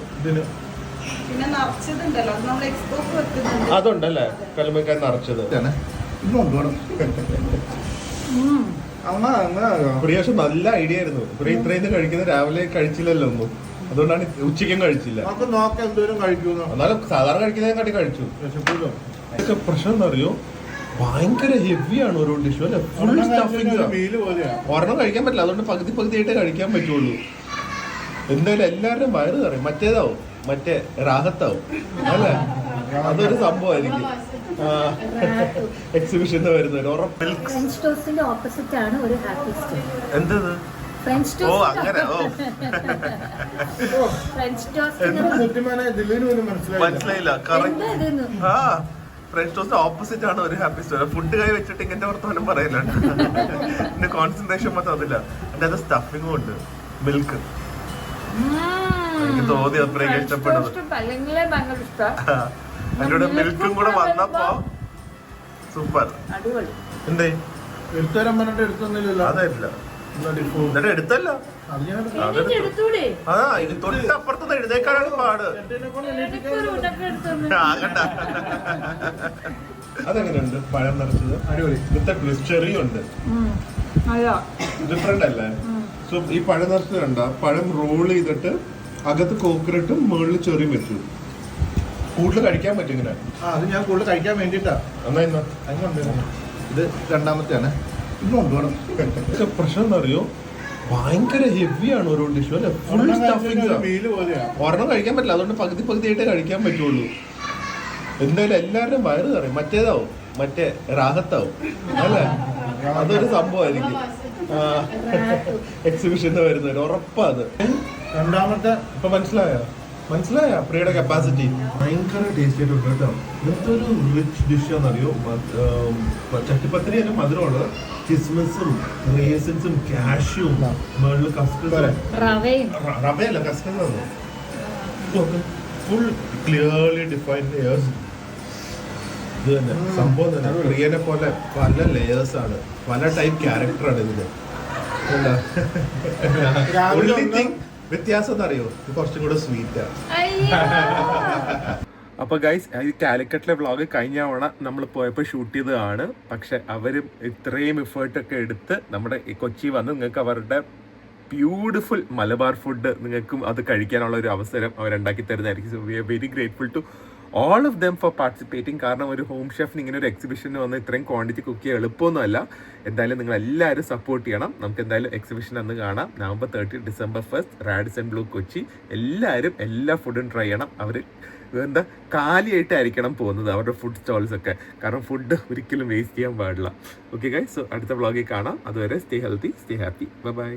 പിന്നെ നിറച്ചതുണ്ടല്ലോ, അത് നമ്മൾ എക്സ്പോസ് വെക്കുന്നുണ്ട്. അതുണ്ടല്ലേ കല്ലുമ്മക്കായ നിറച്ചത്. ഇന്ന് കൊണ്ടുപോകണം. പ്രിയാഷ് നല്ല ഐഡിയ ആയിരുന്നു. പ്രിയ ഇത്രയും കഴിക്കുന്നത് രാവിലെ കഴിച്ചില്ലല്ലോ ഒന്നും, അതുകൊണ്ടാണ് ഉച്ചയ്ക്കും കഴിച്ചില്ല. നമുക്ക് നോക്കാം എന്തോരം കഴിക്കുന്നു. എന്നാലും സാധാരണ കഴിക്കുന്നതിനെക്കാട്ടി കഴിച്ചു. ഇതൊക്കെ പ്രശ്നം എന്താ അറിയോ, ഭയങ്കര ഹെവിയാണ് ഓരോ ഡിഷും അല്ലെ. Full stuffing. മീല് പോലെയാ. ഒരെണ്ണം കഴിക്കാൻ പറ്റില്ല, അതുകൊണ്ട് പകുതി ആയിട്ടേ കഴിക്കാൻ പറ്റുള്ളൂ. എന്തായാലും എല്ലാവരുടെയും വയറ് കറിയും. മറ്റേതാവും, മറ്റേ റാഹത്താവും അല്ലേ? അതൊരു സംഭവമായിരിക്കും എക്സിബിഷന് വരുന്നവര് ഉറപ്പ്. ഫ്രഞ്ച് ടോസ്റ്റിന്റെ ഓപ്പോസിറ്റ് ആണ് ഒരു ഹാപ്പി സ്റ്റോർ. എന്തത്? ഫ്രഞ്ച് ഓ ടോസ്റ്റ്. അങ്ങനെ. ഓ ഫ്രഞ്ച് ടോസ്റ്റ് സത്യമാനെ ദില്ലിന് പോലും മനസ്സിലായില്ല. കറക്റ്റ്. എന്താ ഇതെന്ന്? ആ ഫ്രഞ്ച് ടോസ്റ്റ് ഓപ്പോസിറ്റ് ആണ് ഒരു ഹാപ്പി സ്റ്റോർ. ഫുഡ് കൈ വെച്ചിട്ട് ഇങ്ങനെ വർത്തമാനം പറയലുണ്ട്. എന്റെ കോൺസെൻട്രേഷൻ മൊത്തം അതില്ല. എന്റെ അത് സ്റ്റഫിങ്ങും ഉണ്ട്, മിൽക്ക്. എനിക്ക് തോന്നി അത്രയൊക്കെ ഇഷ്ടപ്പെടുന്നത്. അതിലൂടെ മിൽക്കും കൂടെ വന്നപ്പോ സൂപ്പർ. അടിപൊളി. എന്തേ എടുത്തുതരാൻ പറഞ്ഞിട്ട് എടുത്തൊന്നുമില്ലല്ലോ. അതല്ല എന്നിട്ട് എടുത്തല്ല. എനിക്ക് എടുത്തൂടെ? ആ ഇത് തൊട്ടപ്പുറത്ത് എഴുതേക്കാനാണ് പാട്. എനിക്കൊരു ഉണ്ടൊക്കെ എടുത്തോണ്ട്. ആകണ്ട. അതെങ്ങനെയുണ്ട് പഴം നിറച്ചത്? അടിപൊളി. വിത്ത് ട്വിസ്റ്റ് ചെറിയ ഉണ്ട്. ഡിഫറെന്റ് അല്ലേ? സോ ഈ പഴം നിറച്ചത് കണ്ട, പഴം റോൾ ചെയ്തിട്ട് അകത്ത് കോക്കനട്ടും മുകളിൽ ചെറിയും വെച്ചു. കൂടുതൽ കഴിക്കാൻ പറ്റും ഇങ്ങനെ. അത് ഞാൻ കൂടുതൽ കഴിക്കാൻ വേണ്ടിട്ടാ. എന്നാ ഇത് രണ്ടാമത്തെയാണ്. ഇന്ന് കൊണ്ടുപോകണം. ഇതൊക്കെ പ്രശ്നം എന്താ അറിയോ, ഭയങ്കര ഹെവിയാണ് ഓരോ ഡിഷും അല്ലെ. Full stuffing. മീല് പോലെയാ. ഒരെണ്ണം കഴിക്കാൻ പറ്റില്ല, അതുകൊണ്ട് പകുതി ആയിട്ടേ കഴിക്കാൻ പറ്റുള്ളൂ. എന്തായാലും എല്ലാവരുടെയും വയറ് കറിയും. മറ്റേതാവും, മറ്റേ റാഹത്താവും അല്ലേ? അതൊരു സംഭവമായിരിക്കും എക്സിബിഷന് വരുന്നവര് ഉറപ്പാ. അത് രണ്ടാമത്തെ ഇപ്പൊ മനസ്സിലായ പ്രിയയുടെ കപ്പാസിറ്റി. ഭയങ്കര ടേസ്റ്റ് ആയിട്ടുണ്ട് കേട്ടോ. ഇങ്ങനത്തെ ഒരു റിച്ച് ഡിഷ് ആണെന്നറിയോ. ചട്ടിപ്പത്തിരി തന്നെ മധുരമുള്ള കിസ്മിസും റേസിൻസും കാഷ്യൂം മുകളിൽ കസ്കസ്. റവയല്ല, കസ്കസ് ആണ്. Full clearly defined layers. ഇത് തന്നെ സംഭവം തന്നെ. പ്രിയനെ പോലെ പല ലെയേഴ്സ് ആണ്, പല ടൈപ്പ് ക്യാരക്ടറാണ് ഇതിന്. വ്യത്യാസം എന്നറിയോ, ഇത് കുറച്ചും കൂടെ സ്വീറ്റാ. അപ്പോൾ ഗൈസ്, ഈ കാലിക്കറ്റിലെ വ്ളോഗ് കഴിഞ്ഞ തവണ നമ്മൾ പോയപ്പോൾ ഷൂട്ട് ചെയ്തതാണ്. പക്ഷെ അവർ ഇത്രയും എഫേർട്ടൊക്കെ എടുത്ത് നമ്മുടെ ഈ കൊച്ചി വന്ന് നിങ്ങൾക്ക് അവരുടെ ബ്യൂട്ടിഫുൾ മലബാർ ഫുഡ് നിങ്ങൾക്കും അത് കഴിക്കാനുള്ള ഒരു അവസരം അവരുണ്ടാക്കി തരുന്നതായിരിക്കും. So we are very grateful to all of them for participating. കാരണം ഒരു ഹോം ഷെഫിന് ഇങ്ങനെ ഒരു എക്സിബിഷന് വന്ന് ഇത്രയും ക്വാണ്ടിറ്റി കുക്ക് ചെയ്യാൻ എളുപ്പമൊന്നുമല്ല. എന്തായാലും നിങ്ങൾ എല്ലാവരും സപ്പോർട്ട് ചെയ്യണം. നമുക്ക് എന്തായാലും എക്സിബിഷൻ അന്ന് കാണാം. November 30, December 1st, Radisson Blu Kochi. എല്ലാവരും എല്ലാ ഫുഡും ട്രൈ ചെയ്യണം. അവർ കാലിയായിട്ടായിരിക്കണം പോകുന്നത് അവരുടെ ഫുഡ് സ്റ്റോൾസ് ഒക്കെ. കാരണം ഫുഡ് ഒരിക്കലും വേസ്റ്റ് ചെയ്യാൻ പാടില്ല. ഓക്കെ ഗൈസ്, സോ അടുത്ത വ്ളോഗിൽ കാണാം. അതുവരെ stay healthy, stay happy, by.